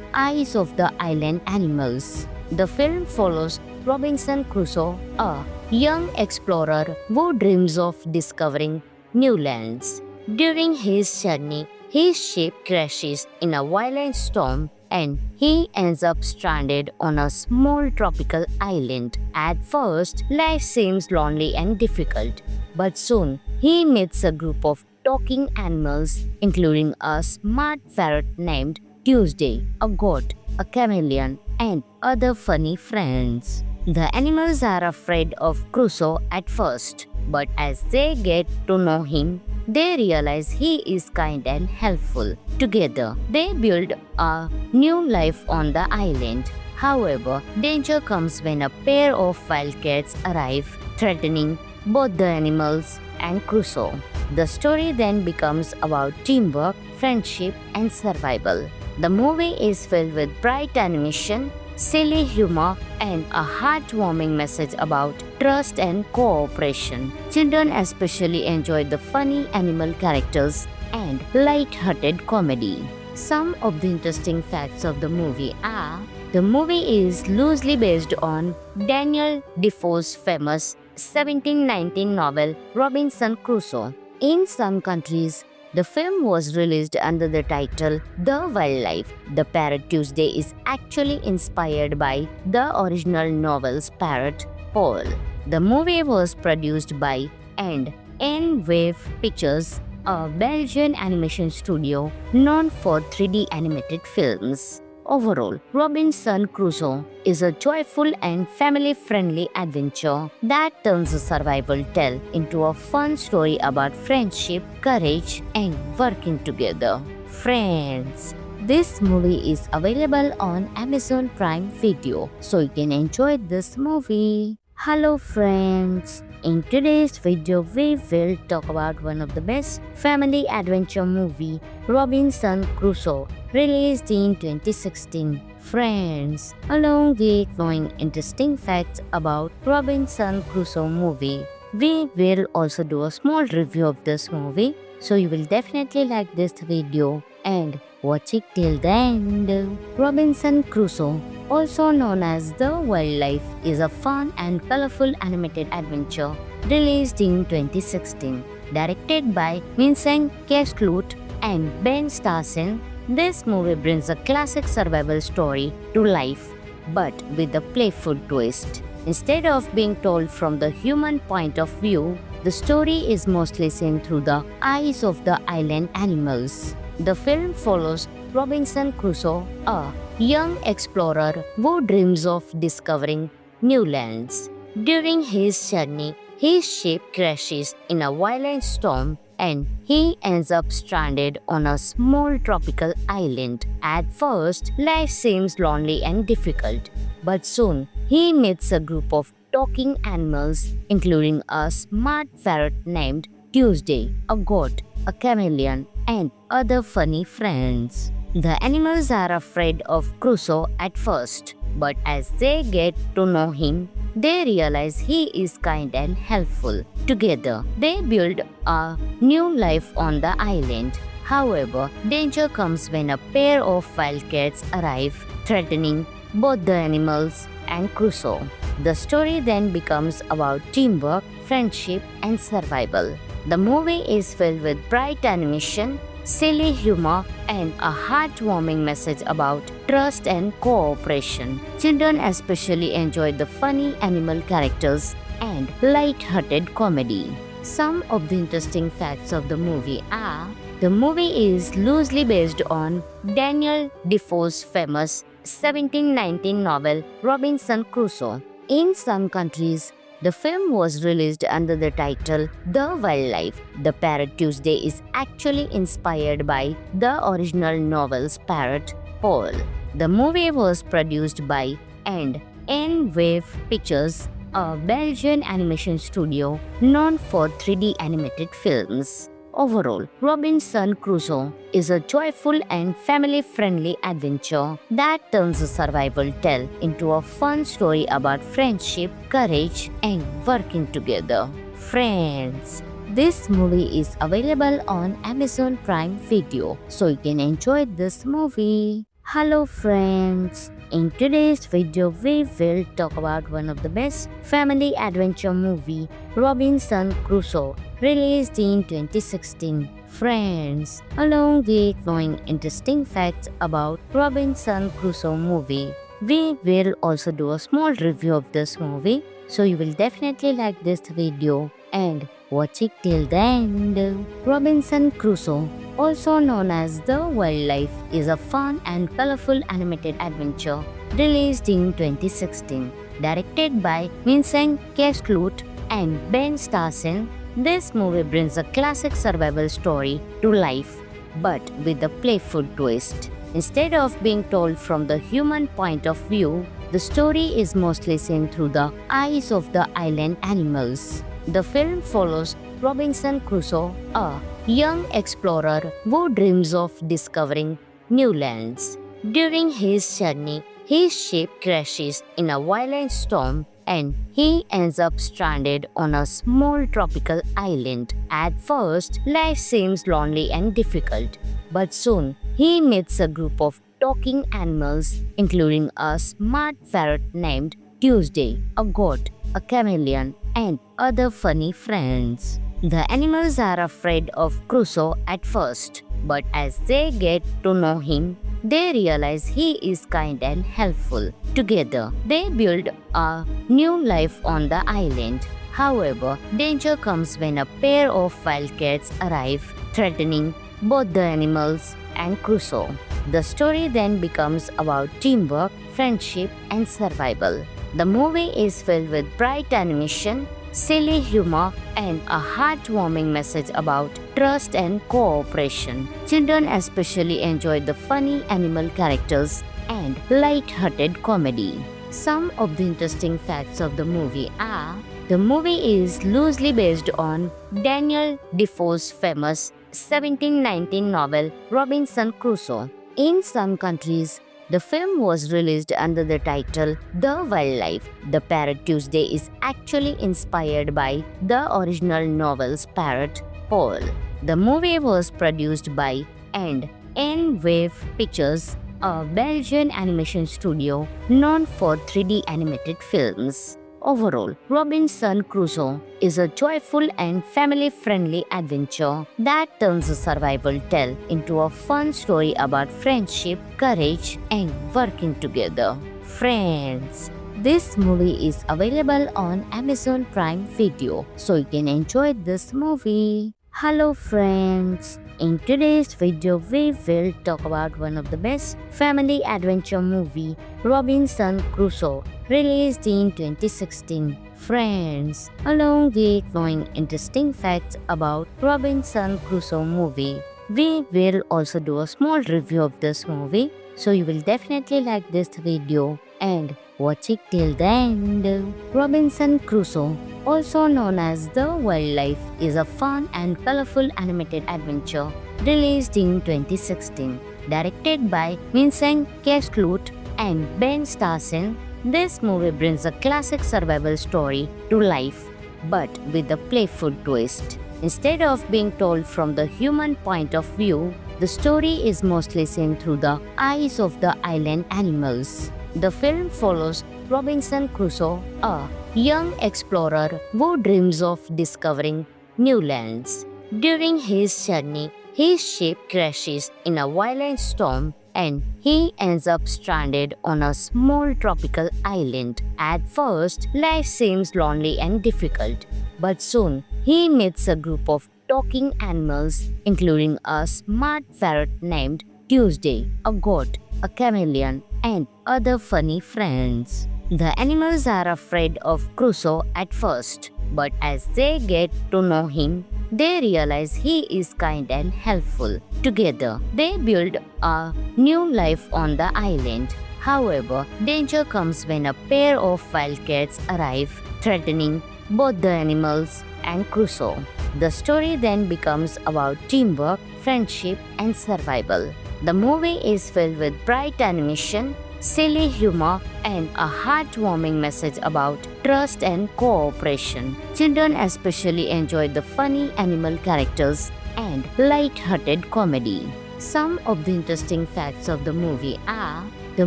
eyes of the island animals. The film follows Robinson Crusoe, a young explorer who dreams of discovering new lands. During his journey, his ship crashes in a violent storm and he ends up stranded on a small tropical island. At first, life seems lonely and difficult, but soon he meets a group of talking animals, including a smart ferret named Tuesday, a goat, a chameleon, and other funny friends. The animals are afraid of Crusoe at first, but as they get to know him, they realize he is kind and helpful. Together, they build a new life on the island. However, danger comes when a pair of wildcats arrive, threatening both the animals and Crusoe. The story then becomes about teamwork, friendship, and survival. The movie is filled with bright animation, silly humor, and a heartwarming message about trust and cooperation. Children especially enjoy the funny animal characters and light-hearted comedy. Some of the interesting facts of the movie are: the movie is loosely based on Daniel Defoe's famous 1719 novel Robinson Crusoe. In some countries, the film was released under the title The Wildlife. The parrot Tuesday is actually inspired by the original novel's parrot, Paul. The movie was produced by N-Wave Pictures, a Belgian animation studio known for 3D animated films. Overall, Robinson Crusoe is a joyful and family-friendly adventure that turns a survival tale into a fun story about friendship, courage, and working together. Friends, this movie is available on Amazon Prime Video, so you can enjoy this movie. Hello friends, in today's video we will talk about one of the best family adventure movie, Robinson Crusoe, released in 2016. Friends, along with knowing interesting facts about Robinson Crusoe movie, we will also do a small review of this movie, so you will definitely like this video and watch it till the end. Robinson Crusoe, also known as The Wildlife, is a fun and colorful animated adventure released in 2016. Directed by Vincent Cassel and Ben Starson, this movie brings a classic survival story to life, but with a playful twist. Instead of being told from the human point of view, the story is mostly seen through the eyes of the island animals. The film follows Robinson Crusoe, a young explorer who dreams of discovering new lands. During his journey, his ship crashes in a violent storm and he ends up stranded on a small tropical island. At first, life seems lonely and difficult, but soon he meets a group of talking animals, including a smart ferret named Tuesday, a goat, a chameleon, and other funny friends. The animals are afraid of Crusoe at first, but as they get to know him, they realize he is kind and helpful. Together, they build a new life on the island. However, danger comes when a pair of wildcats arrive, threatening both the animals and Crusoe. The story then becomes about teamwork, friendship, and survival. The movie is filled with bright animation, silly humor, and a heartwarming message about trust and cooperation. Children especially enjoy the funny animal characters and light-hearted comedy. Some of the interesting facts of the movie are: the movie is loosely based on Daniel Defoe's famous 1719 novel Robinson Crusoe. In some countries, the film was released under the title The Wildlife. The parrot Tuesday is actually inspired by the original novel's parrot, Paul. The movie was produced by N-Wave Pictures, a Belgian animation studio known for 3D animated films. Overall, Robinson Crusoe is a joyful and family-friendly adventure that turns a survival tale into a fun story about friendship, courage, and working together. Friends, This movie is available on Amazon Prime Video, so you can enjoy this movie. Hello friends! In today's video, we will talk about one of the best family adventure movie, Robinson Crusoe, released in 2016. Friends, along with knowing interesting facts about Robinson Crusoe movie, we will also do a small review of this movie, so you will definitely like this video and watch it till the end. Robinson Crusoe, also known as The Wildlife, is a fun and colorful animated adventure released in 2016. Directed by Vincent Cassel and Ben Starson, this movie brings a classic survival story to life, but with a playful twist. Instead of being told from the human point of view, the story is mostly seen through the eyes of the island animals. The film follows Robinson Crusoe, a young explorer who dreams of discovering new lands. During his journey, his ship crashes in a violent storm and he ends up stranded on a small tropical island. At first, life seems lonely and difficult, but soon he meets a group of talking animals, including a smart ferret named Tuesday, a goat, a chameleon, and other funny friends. The animals are afraid of Crusoe at first, but as they get to know him, they realize he is kind and helpful. Together, they build a new life on the island. However, danger comes when a pair of wildcats arrive, threatening both the animals and Crusoe. The story then becomes about teamwork, friendship, and survival. The movie is filled with bright animation, silly humor, and a heartwarming message about trust and cooperation. Children especially enjoy the funny animal characters and light-hearted comedy. Some of the interesting facts of the movie are: the movie is loosely based on Daniel Defoe's famous 1719 novel Robinson Crusoe. In some countries, the film was released under the title The Wildlife. The parrot Tuesday is actually inspired by the original novel's parrot, Paul. The movie was produced by N-Wave Pictures, a Belgian animation studio known for 3D animated films. Overall, Robinson Crusoe is a joyful and family-friendly adventure that turns a survival tale into a fun story about friendship, courage, and working together. Friends, this movie is available on Amazon Prime Video, so you can enjoy this movie. Hello friends! In today's video, we will talk about one of the best family adventure movie, Robinson Crusoe, released in 2016. Friends, along with knowing interesting facts about Robinson Crusoe movie, we will also do a small review of this movie, so you will definitely like this video and watch it till the end. Robinson Crusoe, also known as The Wildlife, is a fun and colorful animated adventure released in 2016. Directed by Vincent Cassel and Ben Starson, this movie brings a classic survival story to life, but with a playful twist. Instead of being told from the human point of view, the story is mostly seen through the eyes of the island animals. The film follows Robinson Crusoe, a young explorer who dreams of discovering new lands. During his journey, his ship crashes in a violent storm and he ends up stranded on a small tropical island. At first, life seems lonely and difficult, but soon he meets a group of talking animals, including a smart ferret named Tuesday, a goat, a chameleon, and other funny friends. The animals are afraid of Crusoe at first, but as they get to know him, they realize he is kind and helpful. Together, they build a new life on the island. However, danger comes when a pair of wildcats arrive, threatening both the animals and Crusoe. The story then becomes about teamwork, friendship, and survival. The movie is filled with bright animation, silly humor, and a heartwarming message about trust and cooperation. Children especially enjoyed the funny animal characters and light-hearted comedy. Some of the interesting facts of the movie are: the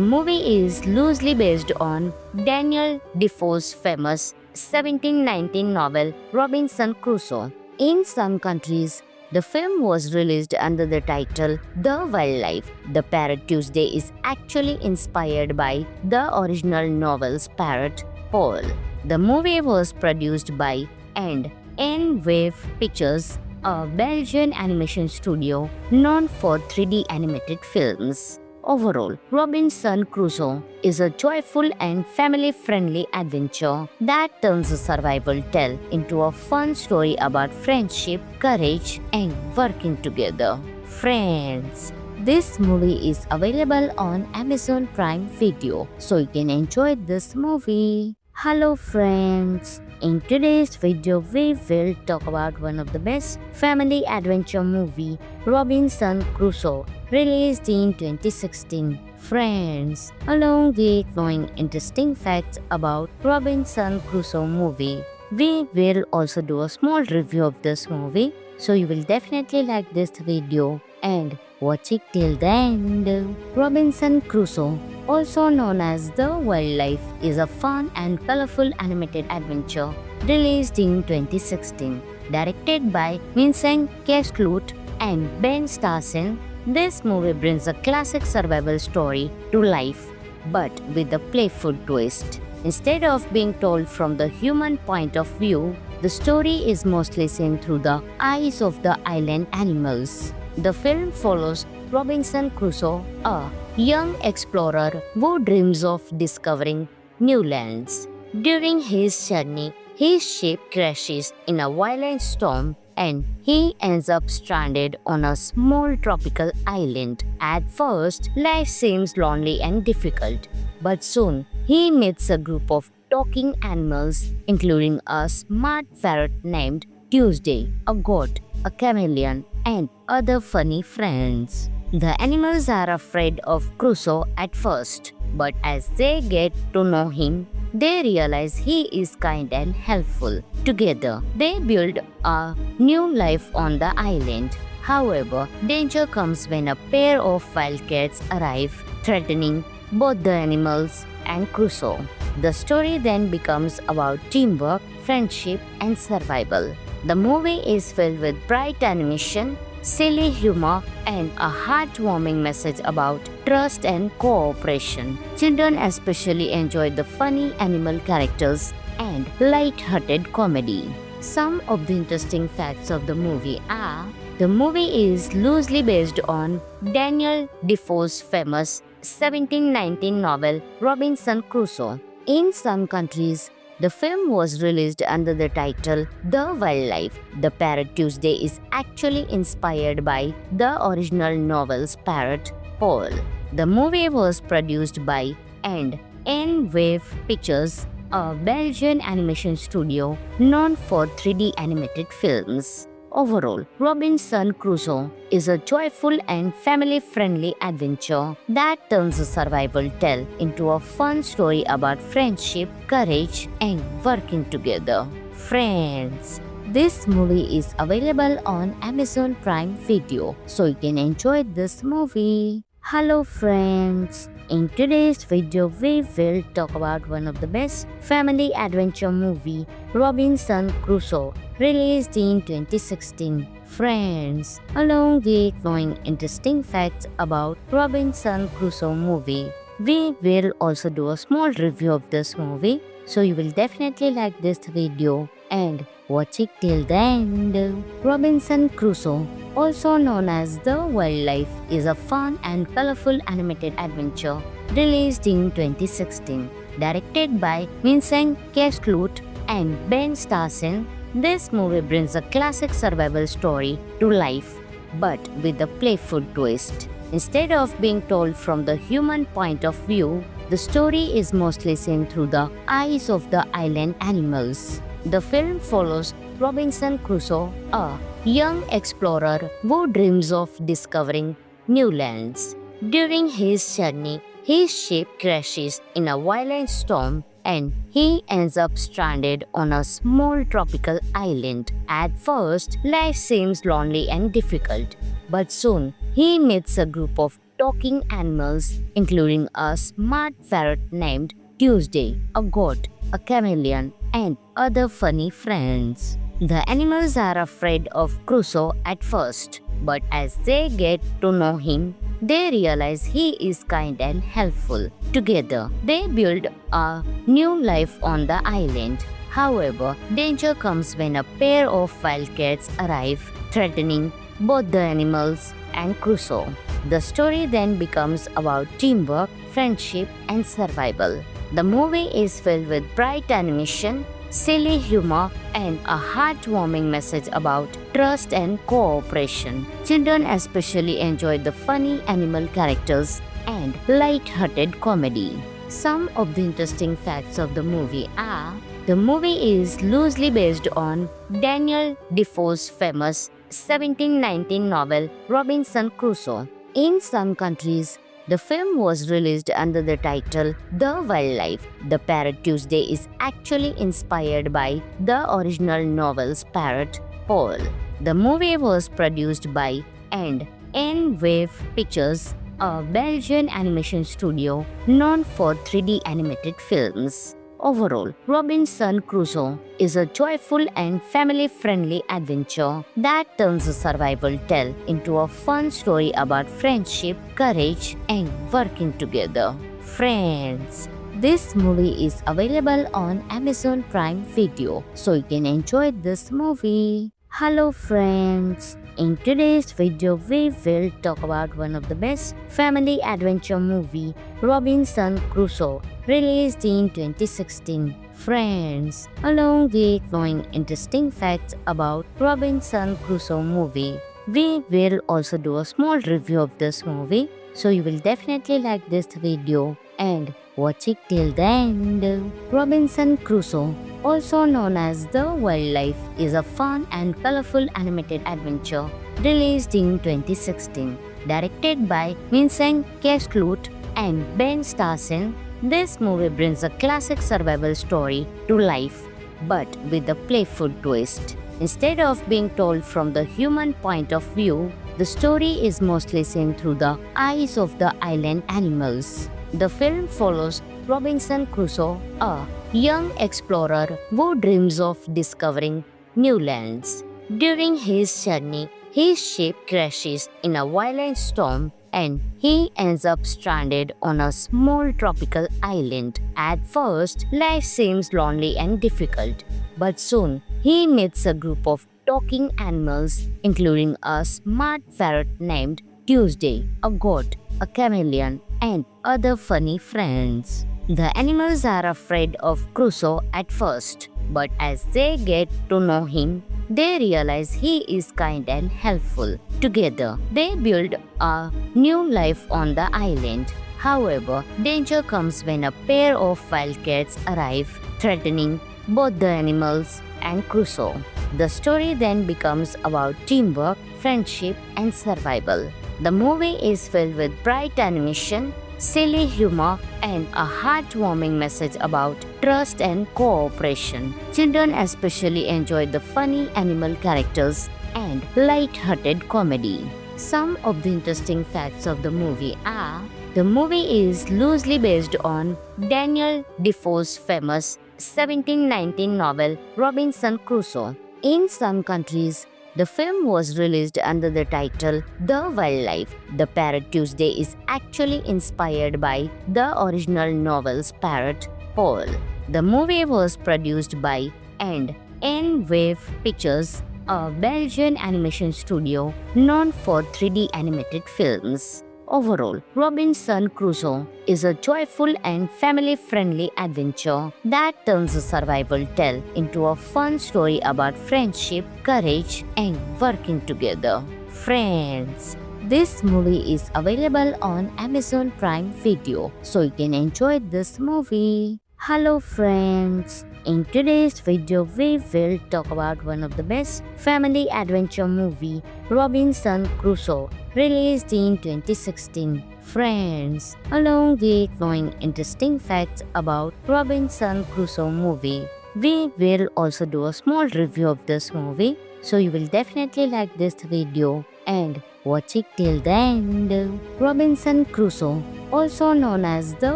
movie is loosely based on Daniel Defoe's famous 1719 novel Robinson Crusoe. In some countries, the film was released under the title The Wildlife. The Parrot Tuesday is actually inspired by the original novel's parrot, Paul. The movie was produced by N-Wave Pictures, a Belgian animation studio known for 3D animated films. Overall, Robinson Crusoe is a joyful and family-friendly adventure that turns a survival tale into a fun story about friendship, courage, and working together. Friends, this movie is available on Amazon Prime Video, so you can enjoy this movie. Hello friends, in today's video we will talk about one of the best family adventure movie, Robinson Crusoe, released in 2016. Friends, along with knowing interesting facts about Robinson Crusoe movie, we will also do a small review of this movie, so you will definitely like this video and watch it till the end. Robinson Crusoe, also known as The Wildlife, is a fun and colorful animated adventure released in 2016. Directed by Vincent Cassel and Ben Starson, this movie brings a classic survival story to life, but with a playful twist. Instead of being told from the human point of view, the story is mostly seen through the eyes of the island animals. The film follows Robinson Crusoe, a young explorer who dreams of discovering new lands. During his journey, his ship crashes in a violent storm and he ends up stranded on a small tropical island. At first, life seems lonely and difficult, but soon he meets a group of talking animals, including a smart ferret named Tuesday, a goat, a chameleon, and other funny friends. The animals are afraid of Crusoe at first, but as they get to know him, they realize he is kind and helpful. Together, they build a new life on the island. However, danger comes when a pair of wildcats arrive, threatening both the animals and Crusoe. The story then becomes about teamwork, friendship, and survival. The movie is filled with bright animation, silly humor, and a heartwarming message about trust and cooperation. Children especially enjoyed the funny animal characters and light-hearted comedy. Some of the interesting facts of the movie are: the movie is loosely based on Daniel Defoe's famous 1719 novel Robinson Crusoe. In some countries, the film was released under the title The Wildlife. The Parrot Tuesday is actually inspired by the original novel's parrot, Paul. The movie was produced by N-Wave Pictures, a Belgian animation studio known for 3D animated films. Overall, Robinson Crusoe is a joyful and family-friendly adventure that turns a survival tale into a fun story about friendship, courage, and working together. Friends, this movie is available on Amazon Prime Video, so you can enjoy this movie. Hello friends, in today's video we will talk about one of the best family adventure movie, Robinson Crusoe, released in 2016. Friends, along with knowing interesting facts about Robinson Crusoe movie, we will also do a small review of this movie, so you will definitely like this video and watch it till the end. Robinson Crusoe, also known as The Wildlife, is a fun and colorful animated adventure released in 2016. Directed by Vincent Cassel and Ben Starson, this movie brings a classic survival story to life, but with a playful twist. Instead of being told from the human point of view, the story is mostly seen through the eyes of the island animals. The film follows Robinson Crusoe, a young explorer who dreams of discovering new lands. During his journey, his ship crashes in a violent storm and he ends up stranded on a small tropical island. At first, life seems lonely and difficult, but soon he meets a group of talking animals, including a smart ferret named Tuesday, a goat, a chameleon, and other funny friends. The animals are afraid of Crusoe at first, but as they get to know him, they realize he is kind and helpful. Together, they build a new life on the island. However, danger comes when a pair of wildcats arrive, threatening both the animals and Crusoe. The story then becomes about teamwork, friendship, and survival. The movie is filled with bright animation, silly humor, and a heartwarming message about trust and cooperation. Children especially enjoy the funny animal characters and light-hearted comedy. Some of the interesting facts of the movie are: the movie is loosely based on Daniel Defoe's famous 1719 novel Robinson Crusoe. In some countries, the film was released under the title The Wildlife. The parrot Tuesday is actually inspired by the original novel's parrot, Paul. The movie was produced by N-Wave Pictures, a Belgian animation studio known for 3D animated films. Overall, Robinson Crusoe is a joyful and family-friendly adventure that turns a survival tale into a fun story about friendship, courage, and working together. Friends, this movie is available on Amazon Prime Video, so you can enjoy this movie. Hello friends, in today's video we will talk about one of the best family adventure movie, Robinson Crusoe, released in 2016. Friends, along with knowing interesting facts about Robinson Crusoe movie, we will also do a small review of this movie, so you will definitely like this video and watch it till the end. Robinson Crusoe, also known as The Wildlife, is a fun and colorful animated adventure released in 2016. Directed by Vincent Cassel and Ben Starson, this movie brings a classic survival story to life, but with a playful twist. Instead of being told from the human point of view, the story is mostly seen through the eyes of the island animals. The film follows Robinson Crusoe, a young explorer who dreams of discovering new lands. During his journey, his ship crashes in a violent storm and he ends up stranded on a small tropical island. At first, life seems lonely and difficult, but soon he meets a group of talking animals, including a smart ferret named Tuesday, a goat, a chameleon, and other funny friends. The animals are afraid of Crusoe at first, but as they get to know him, they realize he is kind and helpful. Together, they build a new life on the island. However, danger comes when a pair of wildcats arrive, threatening both the animals and Crusoe. The story then becomes about teamwork, friendship, and survival. The movie is filled with bright animation, silly humor, and a heartwarming message about trust and cooperation. Children especially enjoy the funny animal characters and light-hearted comedy. Some of the interesting facts of the movie are: the movie is loosely based on Daniel Defoe's famous 1719 novel Robinson Crusoe. In some countries, the film was released under the title The Wildlife. The parrot Tuesday is actually inspired by the original novel's parrot, Paul. The movie was produced by N-Wave Pictures, a Belgian animation studio known for 3D animated films. Overall, Robinson Crusoe is a joyful and family-friendly adventure that turns a survival tale into a fun story about friendship, courage, and working together. Friends, this movie is available on Amazon Prime Video, so you can enjoy this movie. Hello friends, in today's video we will talk about one of the best family adventure movie, Robinson Crusoe, released in 2016. Friends, along with knowing interesting facts about Robinson Crusoe movie, we will also do a small review of this movie. So you will definitely like this video and watch it till the end. Robinson Crusoe, also known as The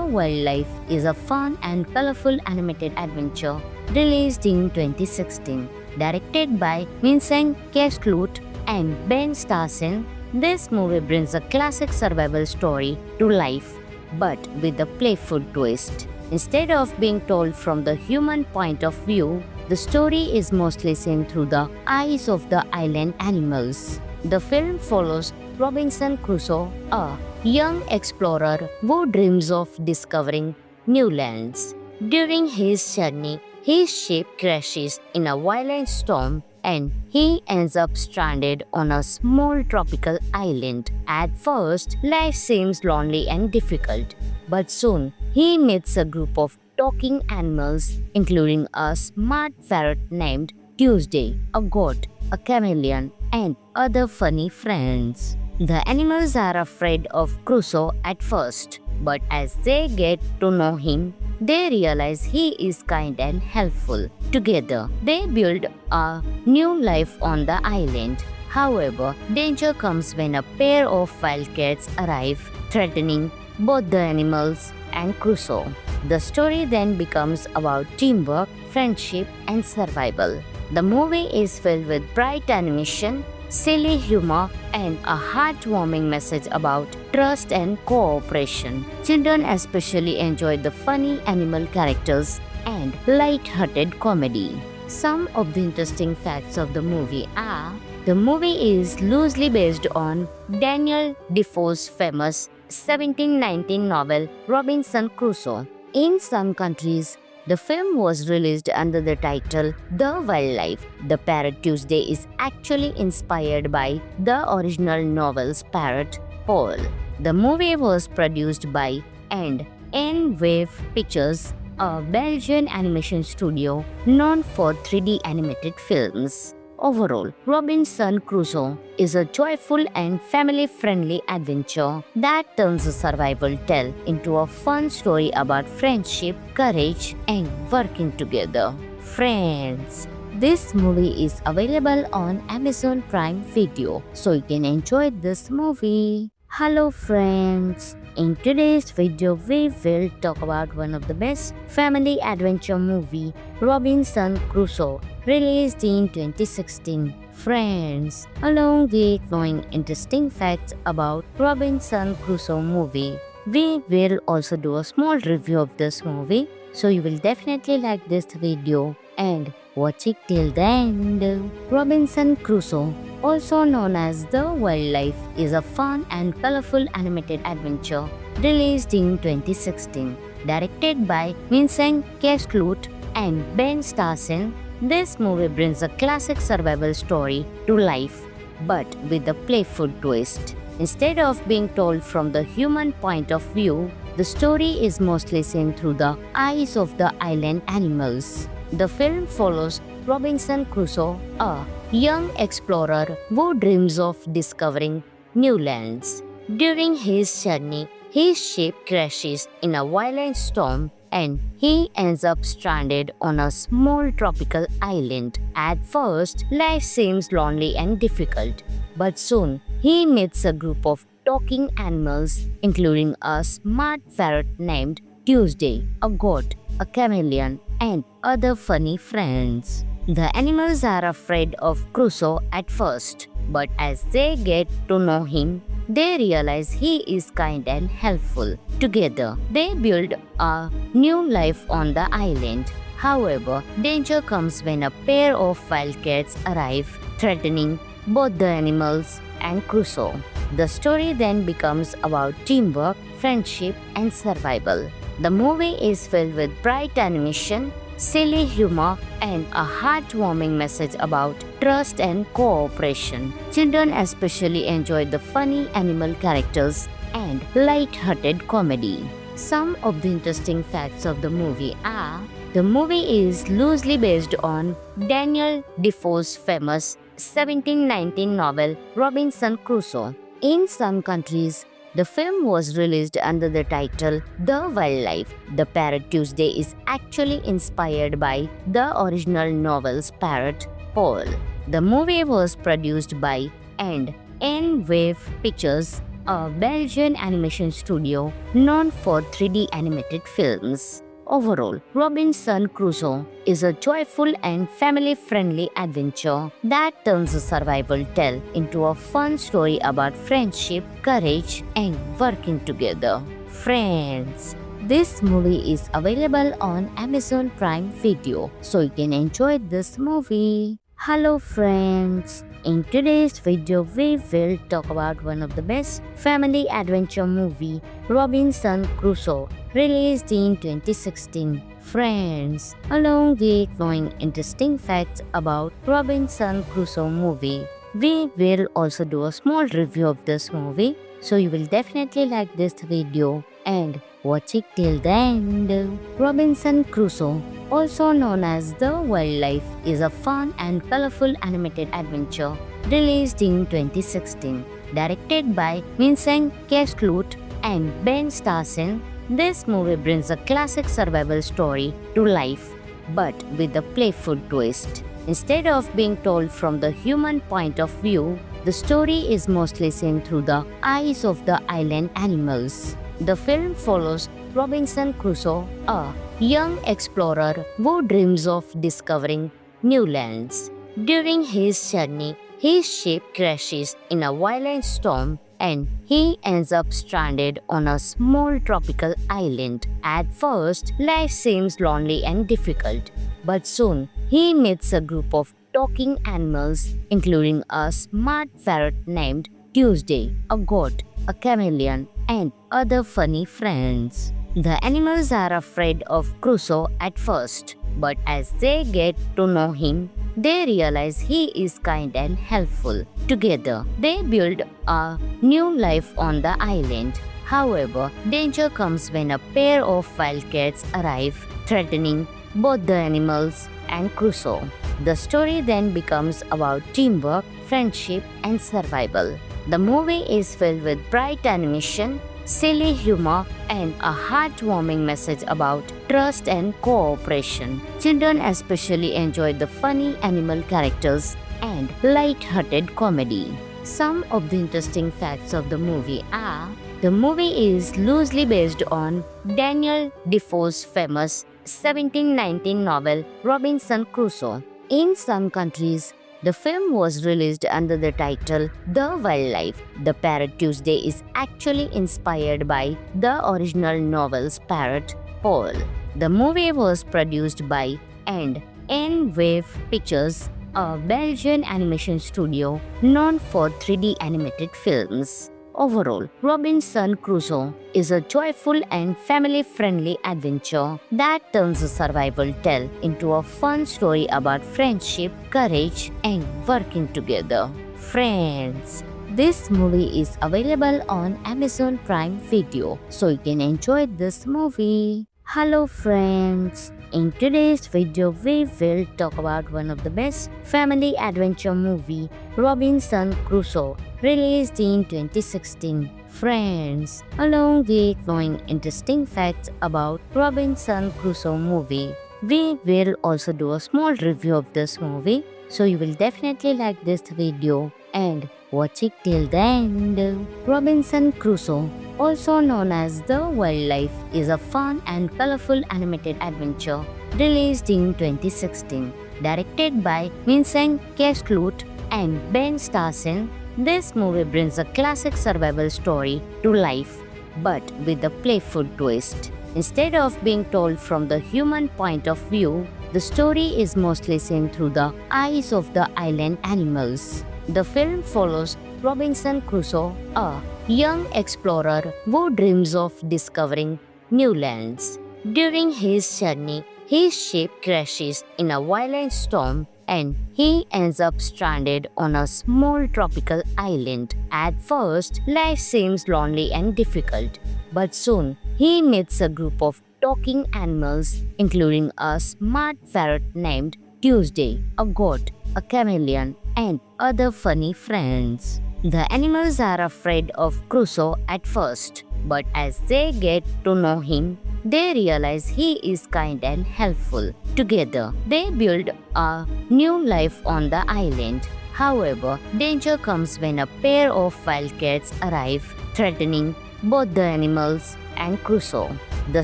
Wildlife, is a fun and colorful animated adventure released in 2016. Directed by Vincent Cassel and Ben Starson, this movie brings a classic survival story to life, but with a playful twist. Instead of being told from the human point of view, the story is mostly seen through the eyes of the island animals. The film follows Robinson Crusoe, a young explorer who dreams of discovering new lands. During his journey, his ship crashes in a violent storm and he ends up stranded on a small tropical island. At first, life seems lonely and difficult, but soon he meets a group of talking animals, including a smart ferret named Tuesday, a goat, a chameleon, and other funny friends. The animals are afraid of Crusoe at first, but as they get to know him, they realize he is kind and helpful. Together, they build a new life on the island. However, danger comes when a pair of wildcats arrive, threatening both the animals and Crusoe. The story then becomes about teamwork, friendship, and survival. The movie is filled with bright animation, silly humor, and a heartwarming message about trust and cooperation. Children especially enjoy the funny animal characters and light-hearted comedy. Some of the interesting facts of the movie are: the movie is loosely based on Daniel Defoe's famous 1719 novel Robinson Crusoe. In some countries, the film was released under the title The Wildlife. The parrot Tuesday is actually inspired by the original novel's parrot, Paul. The movie was produced by N-Wave Pictures, a Belgian animation studio known for 3D animated films. Overall, Robinson Crusoe is a joyful and family-friendly adventure that turns a survival tale into a fun story about friendship, courage, and working together. Friends, this movie is available on Amazon Prime Video, so you can enjoy this movie. Hello friends, in today's video we will talk about one of the best family adventure movie, Robinson Crusoe, released in 2016. Friends, along with knowing interesting facts about Robinson Crusoe movie, we will also do a small review of this movie, so you will definitely like this video and watch it till the end. Robinson Crusoe, also known as The Wildlife, is a fun and colorful animated adventure released in 2016. Directed by Vincent Cassel and Ben Starson, this movie brings a classic survival story to life, but with a playful twist. Instead of being told from the human point of view, the story is mostly seen through the eyes of the island animals. The film follows Robinson Crusoe, a young explorer who dreams of discovering new lands. During his journey, his ship crashes in a violent storm and he ends up stranded on a small tropical island. At first, life seems lonely and difficult, but soon he meets a group of talking animals, including a smart ferret named Tuesday, a goat, a chameleon, and other funny friends. The animals are afraid of Crusoe at first, but as they get to know him, they realize he is kind and helpful. Together, they build a new life on the island. However, danger comes when a pair of wildcats arrive, threatening both the animals and Crusoe. The story then becomes about teamwork, friendship, and survival. The movie is filled with bright animation, silly humor, and a heartwarming message about trust and cooperation. Children especially enjoy the funny animal characters and light-hearted comedy. Some of the interesting facts of the movie are: the movie is loosely based on Daniel Defoe's famous 1719 novel Robinson Crusoe. In some countries, The film was released under the title The Wildlife. The Parrot Tuesday is actually inspired by the original novel's parrot, Paul. The movie was produced by N-Wave Pictures, a Belgian animation studio known for 3D animated films. Overall, Robinson Crusoe is a joyful and family-friendly adventure that turns a survival tale into a fun story about friendship, courage, and working together. Friends, this movie is available on Amazon Prime Video, so you can enjoy this movie. Hello friends, in today's video we will talk about one of the best family adventure movie, Robinson Crusoe, released in 2016. Friends, along with knowing interesting facts about Robinson Crusoe movie, we will also do a small review of this movie, so you will definitely like this video and watch it till the end. Robinson Crusoe, also known as The Wildlife, is a fun and colorful animated adventure released in 2016. Directed by Vincent Cassel and Ben Starson, this movie brings a classic survival story to life, but with a playful twist. Instead of being told from the human point of view, the story is mostly seen through the eyes of the island animals. The film follows Robinson Crusoe, a young explorer who dreams of discovering new lands. During his journey, his ship crashes in a violent storm and he ends up stranded on a small tropical island. At first, life seems lonely and difficult, but soon he meets a group of talking animals, including a smart ferret named Tuesday, a goat, a chameleon, and other funny friends. The animals are afraid of Crusoe at first, but as they get to know him, they realize he is kind and helpful. Together, they build a new life on the island. However, danger comes when a pair of wildcats arrive, threatening both the animals and Crusoe. The story then becomes about teamwork, friendship, and survival. The movie is filled with bright animation, silly humor, and a heartwarming message about trust and cooperation. Children especially enjoy the funny animal characters and light-hearted comedy. Some of the interesting facts of the movie are: the movie is loosely based on Daniel Defoe's famous 1719 novel Robinson Crusoe. In some countries, the film was released under the title The Wildlife. The Parrot Tuesday is actually inspired by the original novel's parrot, Paul. The movie was produced by N-Wave Pictures, a Belgian animation studio known for 3D animated films. Overall, Robinson Crusoe is a joyful and family-friendly adventure that turns a survival tale into a fun story about friendship, courage, and working together. Friends, this movie is available on Amazon Prime Video, so you can enjoy this movie. Hello friends, in today's video we will talk about one of the best family adventure movie, Robinson Crusoe, released in 2016. Friends, along with knowing interesting facts about Robinson Crusoe movie, we will also do a small review of this movie, so you will definitely like this video and watch it till the end. Robinson Crusoe, also known as The Wildlife, is a fun and colorful animated adventure released in 2016. Directed by Vincent Cassel and Ben Starson, this movie brings a classic survival story to life, but with a playful twist. Instead of being told from the human point of view, the story is mostly seen through the eyes of the island animals. The film follows Robinson Crusoe, a young explorer who dreams of discovering new lands. During his journey, his ship crashes in a violent storm and he ends up stranded on a small tropical island. At first, life seems lonely and difficult, but soon he meets a group of talking animals, including a smart ferret named Tuesday, a goat, a chameleon, and other funny friends. The animals are afraid of Crusoe at first, but as they get to know him, they realize he is kind and helpful. Together, they build a new life on the island. However, danger comes when a pair of wildcats arrive, threatening both the animals and Crusoe. The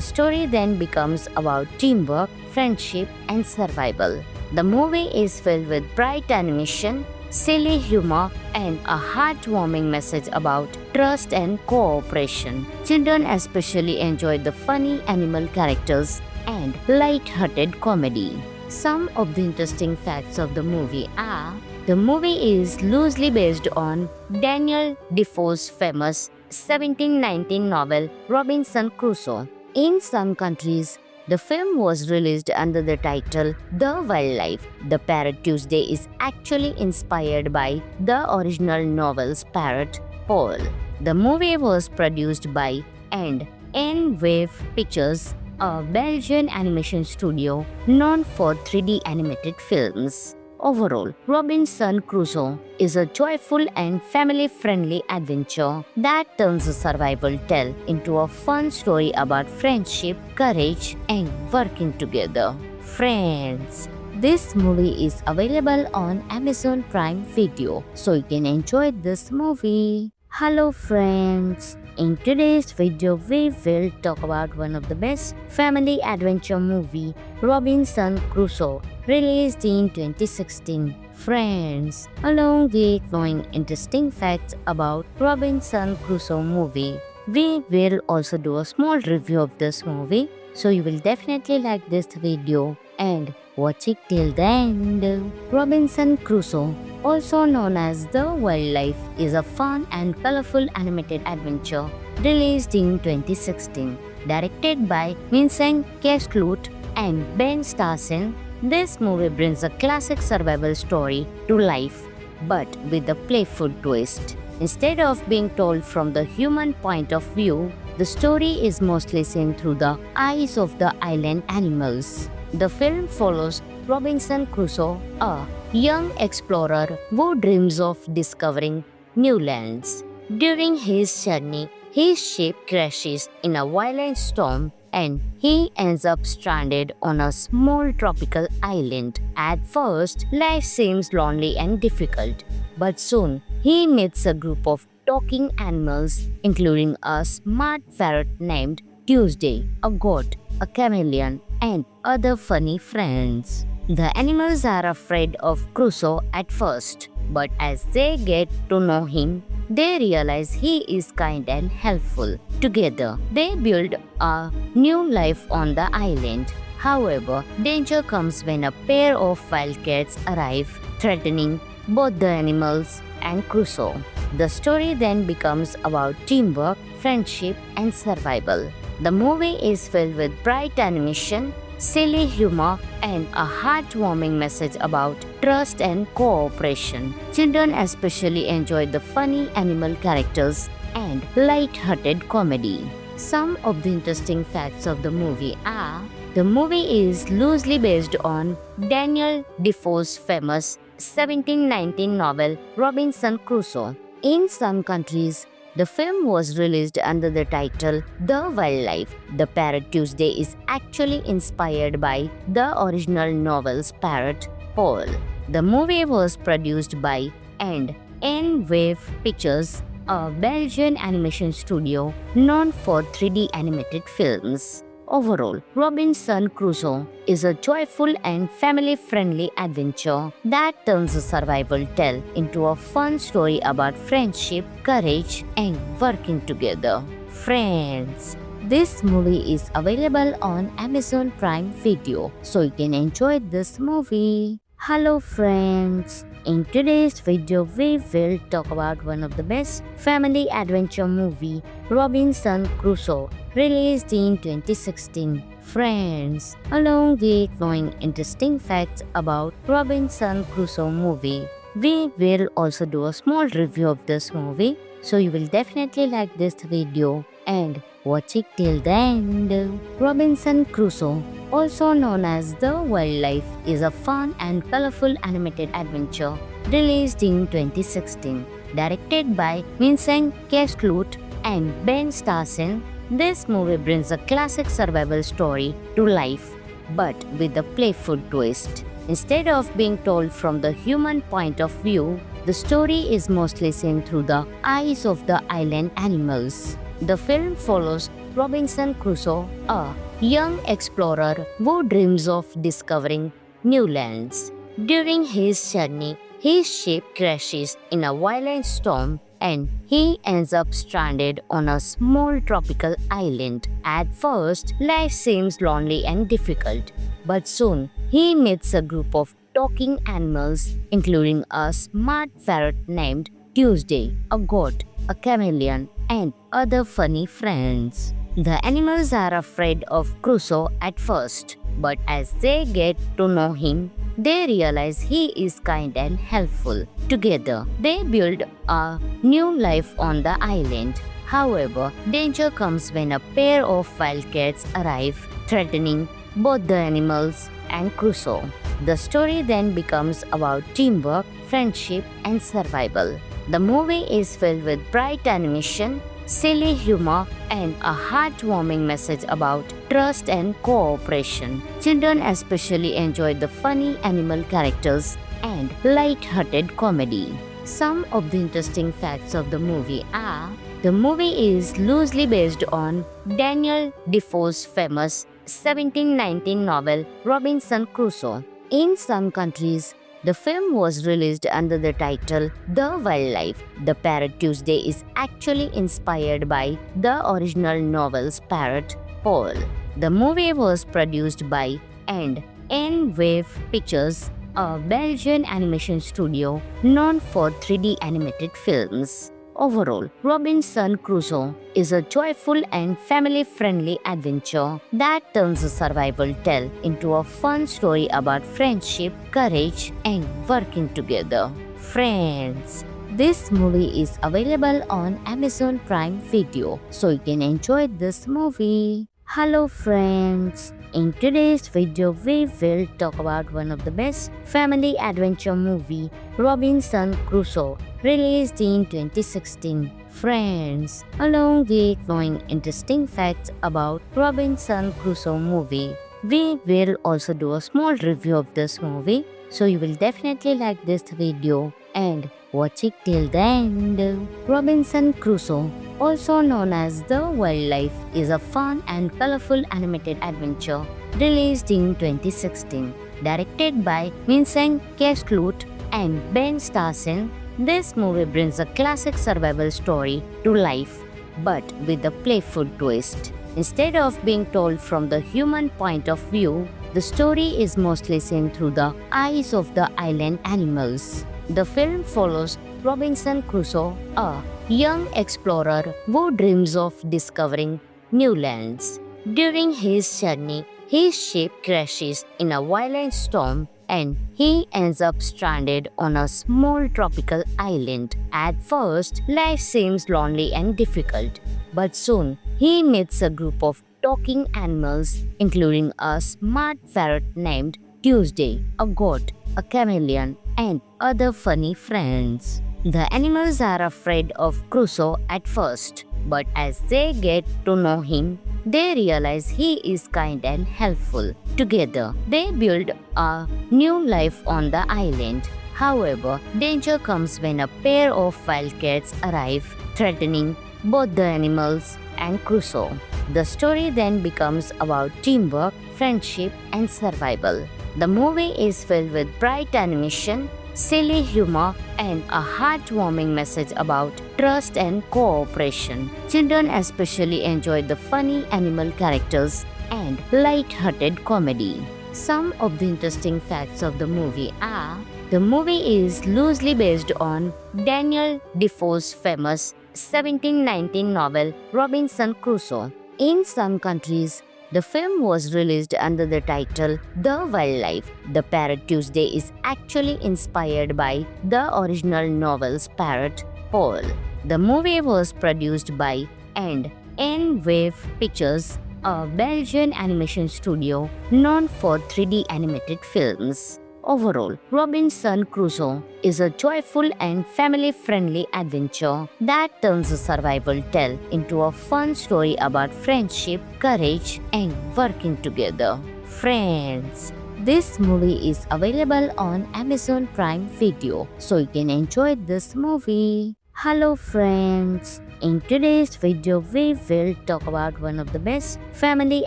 story then becomes about teamwork, friendship, and survival. The movie is filled with bright animation, silly humor, and a heartwarming message about trust and cooperation. Children especially enjoy the funny animal characters and light-hearted comedy. Some of the interesting facts of the movie are: the movie is loosely based on Daniel Defoe's famous 1719 novel Robinson Crusoe. In some countries, the film was released under the title The Wildlife. The Parrot Tuesday is actually inspired by the original novel's parrot, Paul. The movie was produced by N-Wave Pictures, a Belgian animation studio known for 3D animated films. Overall, Robinson Crusoe is a joyful and family-friendly adventure that turns a survival tale into a fun story about friendship, courage, and working together. Friends, this movie is available on Amazon Prime Video, so you can enjoy this movie. Hello friends, in today's video we will talk about one of the best family adventure movie, Robinson Crusoe, released in 2016. Friends, along with knowing interesting facts about Robinson Crusoe movie, we will also do a small review of this movie, so you will definitely like this video and watch it till the end. Robinson Crusoe, also known as The Wildlife, is a fun and colorful animated adventure released in 2016. Directed by Vincent Cassel and Ben Starson, this movie brings a classic survival story to life, but with a playful twist. Instead of being told from the human point of view, the story is mostly seen through the eyes of the island animals. The film follows Robinson Crusoe, a young explorer who dreams of discovering new lands. During his journey, his ship crashes in a violent storm and he ends up stranded on a small tropical island. At first, life seems lonely and difficult, but soon he meets a group of talking animals, including a smart ferret named Tuesday, a goat, a chameleon, and other funny friends. The animals are afraid of Crusoe at first, but as they get to know him, they realize he is kind and helpful. Together, they build a new life on the island. However, danger comes when a pair of wildcats arrive, threatening both the animals and Crusoe. The story then becomes about teamwork, friendship, and survival. The movie is filled with bright animation, silly humor, and a heartwarming message about trust and cooperation. Children especially enjoy the funny animal characters and light-hearted comedy. Some of the interesting facts of the movie are: the movie is loosely based on Daniel Defoe's famous 1719 novel Robinson Crusoe. In some countries, the film was released under the title The Wildlife. The Parrot Tuesday is actually inspired by the original novel's parrot, Paul. The movie was produced by N-Wave Pictures, a Belgian animation studio known for 3D animated films. Overall, Robinson Crusoe is a joyful and family-friendly adventure that turns a survival tale into a fun story about friendship, courage, and working together. Friends, this movie is available on Amazon Prime Video, so you can enjoy this movie. Hello friends, in today's video we will talk about one of the best family adventure movie, Robinson Crusoe, released in 2016. Friends, along with knowing interesting facts about Robinson Crusoe movie, we will also do a small review of this movie, so you will definitely like this video and watch it till the end. Robinson Crusoe, also known as The Wildlife, is a fun and colorful animated adventure released in 2016. directed by Vincent Cassel and Ben Starson. This movie brings a classic survival story to life, but with a playful twist. Instead of being told from the human point of view, the story is mostly seen through the eyes of the island animals. The film follows Robinson Crusoe, a young explorer who dreams of discovering new lands. During his journey, his ship crashes in a violent storm and he ends up stranded on a small tropical island. At first, life seems lonely and difficult, but soon he meets a group of talking animals, including a smart ferret named Tuesday, a goat, a chameleon, and other funny friends. The animals are afraid of Crusoe at first, but as they get to know him, they realize he is kind and helpful. Together, they build a new life on the island. However, danger comes when a pair of wildcats arrive, threatening both the animals and Crusoe. The story then becomes about teamwork, friendship, and survival. The movie is filled with bright animation, silly humor, and a heartwarming message about trust and cooperation. Children especially enjoy the funny animal characters and light-hearted comedy. Some of the interesting facts of the movie are: the movie is loosely based on Daniel Defoe's famous 1719 novel Robinson Crusoe. In some countries, the film was released under the title The Wildlife. The parrot Tuesday is actually inspired by the original novel's parrot, Paul. The movie was produced by N-Wave Pictures, a Belgian animation studio known for 3D animated films. Overall, Robinson Crusoe is a joyful and family-friendly adventure that turns a survival tale into a fun story about friendship, courage, and working together. Friends, this movie is available on Amazon Prime Video, so you can enjoy this movie. Hello friends, in today's video we will talk about one of the best family adventure movie, Robinson Crusoe, released in 2016. Friends, along with knowing interesting facts about Robinson Crusoe movie, we will also do a small review of this movie, so you will definitely like this video and watch it till the end. Robinson Crusoe, also known as The Wildlife, is a fun and colorful animated adventure released in 2016. Directed by Vincent Cassel and Ben Starson, this movie brings a classic survival story to life, but with a playful twist. Instead of being told from the human point of view, the story is mostly seen through the eyes of the island animals. The film follows Robinson Crusoe, a young explorer who dreams of discovering new lands. During his journey, his ship crashes in a violent storm and he ends up stranded on a small tropical island. At first, life seems lonely and difficult, but soon he meets a group of talking animals, including a smart ferret named Tuesday, a goat, a chameleon, and other funny friends. The animals are afraid of Crusoe at first, but as they get to know him, they realize he is kind and helpful. Together, they build a new life on the island. However, danger comes when a pair of wildcats arrive, threatening both the animals and Crusoe. The story then becomes about teamwork, friendship, and survival. The movie is filled with bright animation, silly humor, and a heartwarming message about trust and cooperation. Children especially enjoy the funny animal characters and light-hearted comedy. Some of the interesting facts of the movie are: the movie is loosely based on Daniel Defoe's famous 1719 novel Robinson Crusoe. In some countries, the film was released under the title The Wildlife. The parrot Tuesday is actually inspired by the original novel's parrot, Paul. The movie was produced by N-Wave Pictures, a Belgian animation studio known for 3D animated films. Overall, Robinson Crusoe is a joyful and family-friendly adventure that turns a survival tale into a fun story about friendship, courage, and working together. Friends, this movie is available on Amazon Prime Video, so you can enjoy this movie. Hello friends, in today's video we will talk about one of the best family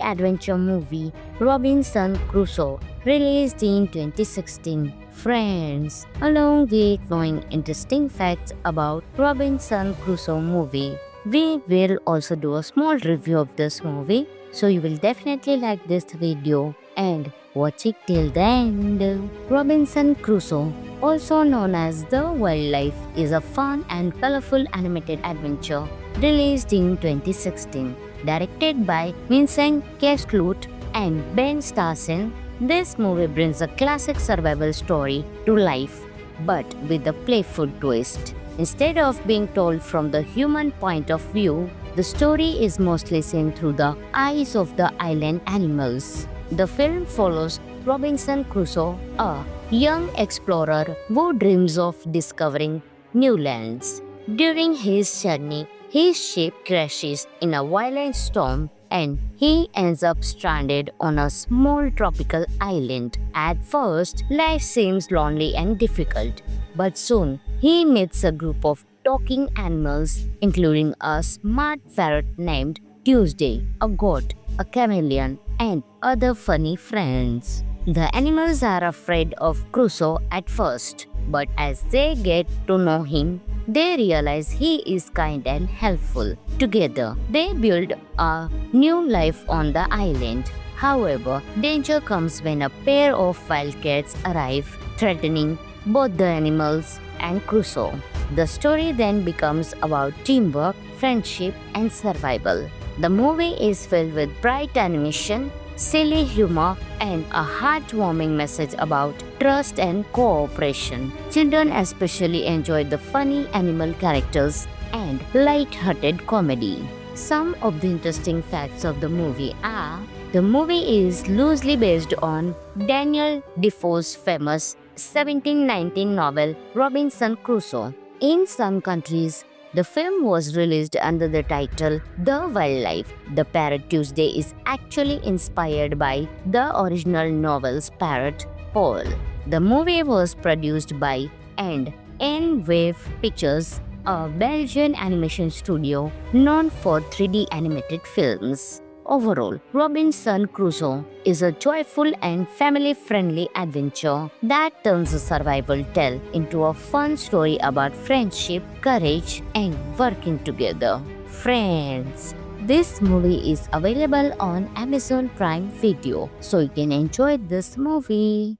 adventure movie, Robinson Crusoe, released in 2016. Friends, along with knowing interesting facts about Robinson Crusoe movie, we will also do a small review of this movie, so you will definitely like this video and watch it till the end. Robinson Crusoe, also known as The Wildlife, is a fun and colorful animated adventure released in 2016. Directed by Vincent Cassel and Ben Starson, this movie brings a classic survival story to life, but with a playful twist. Instead of being told from the human point of view, the story is mostly seen through the eyes of the island animals. The film follows Robinson Crusoe, a young explorer who dreams of discovering new lands. During his journey, his ship crashes in a violent storm and he ends up stranded on a small tropical island. At first, life seems lonely and difficult, but soon he meets a group of talking animals, including a smart ferret named Tuesday, a goat, a chameleon, and other funny friends. The animals are afraid of Crusoe at first, but as they get to know him, they realize he is kind and helpful. Together, they build a new life on the island. However, danger comes when a pair of wildcats arrive, threatening both the animals and Crusoe. The story then becomes about teamwork, friendship, and survival. The movie is filled with bright animation, silly humor, and a heartwarming message about trust and cooperation. Children especially enjoy the funny animal characters and light-hearted comedy. Some of the interesting facts of the movie are: the movie is loosely based on Daniel Defoe's famous 1719 novel Robinson Crusoe. In some countries, the film was released under the title The Wildlife. The parrot Tuesday is actually inspired by the original novel's parrot, Paul. The movie was produced by N-Wave Pictures, a Belgian animation studio known for 3D animated films. Overall, Robinson Crusoe is a joyful and family-friendly adventure that turns a survival tale into a fun story about friendship, courage, and working together. Friends, this movie is available on Amazon Prime Video, so you can enjoy this movie.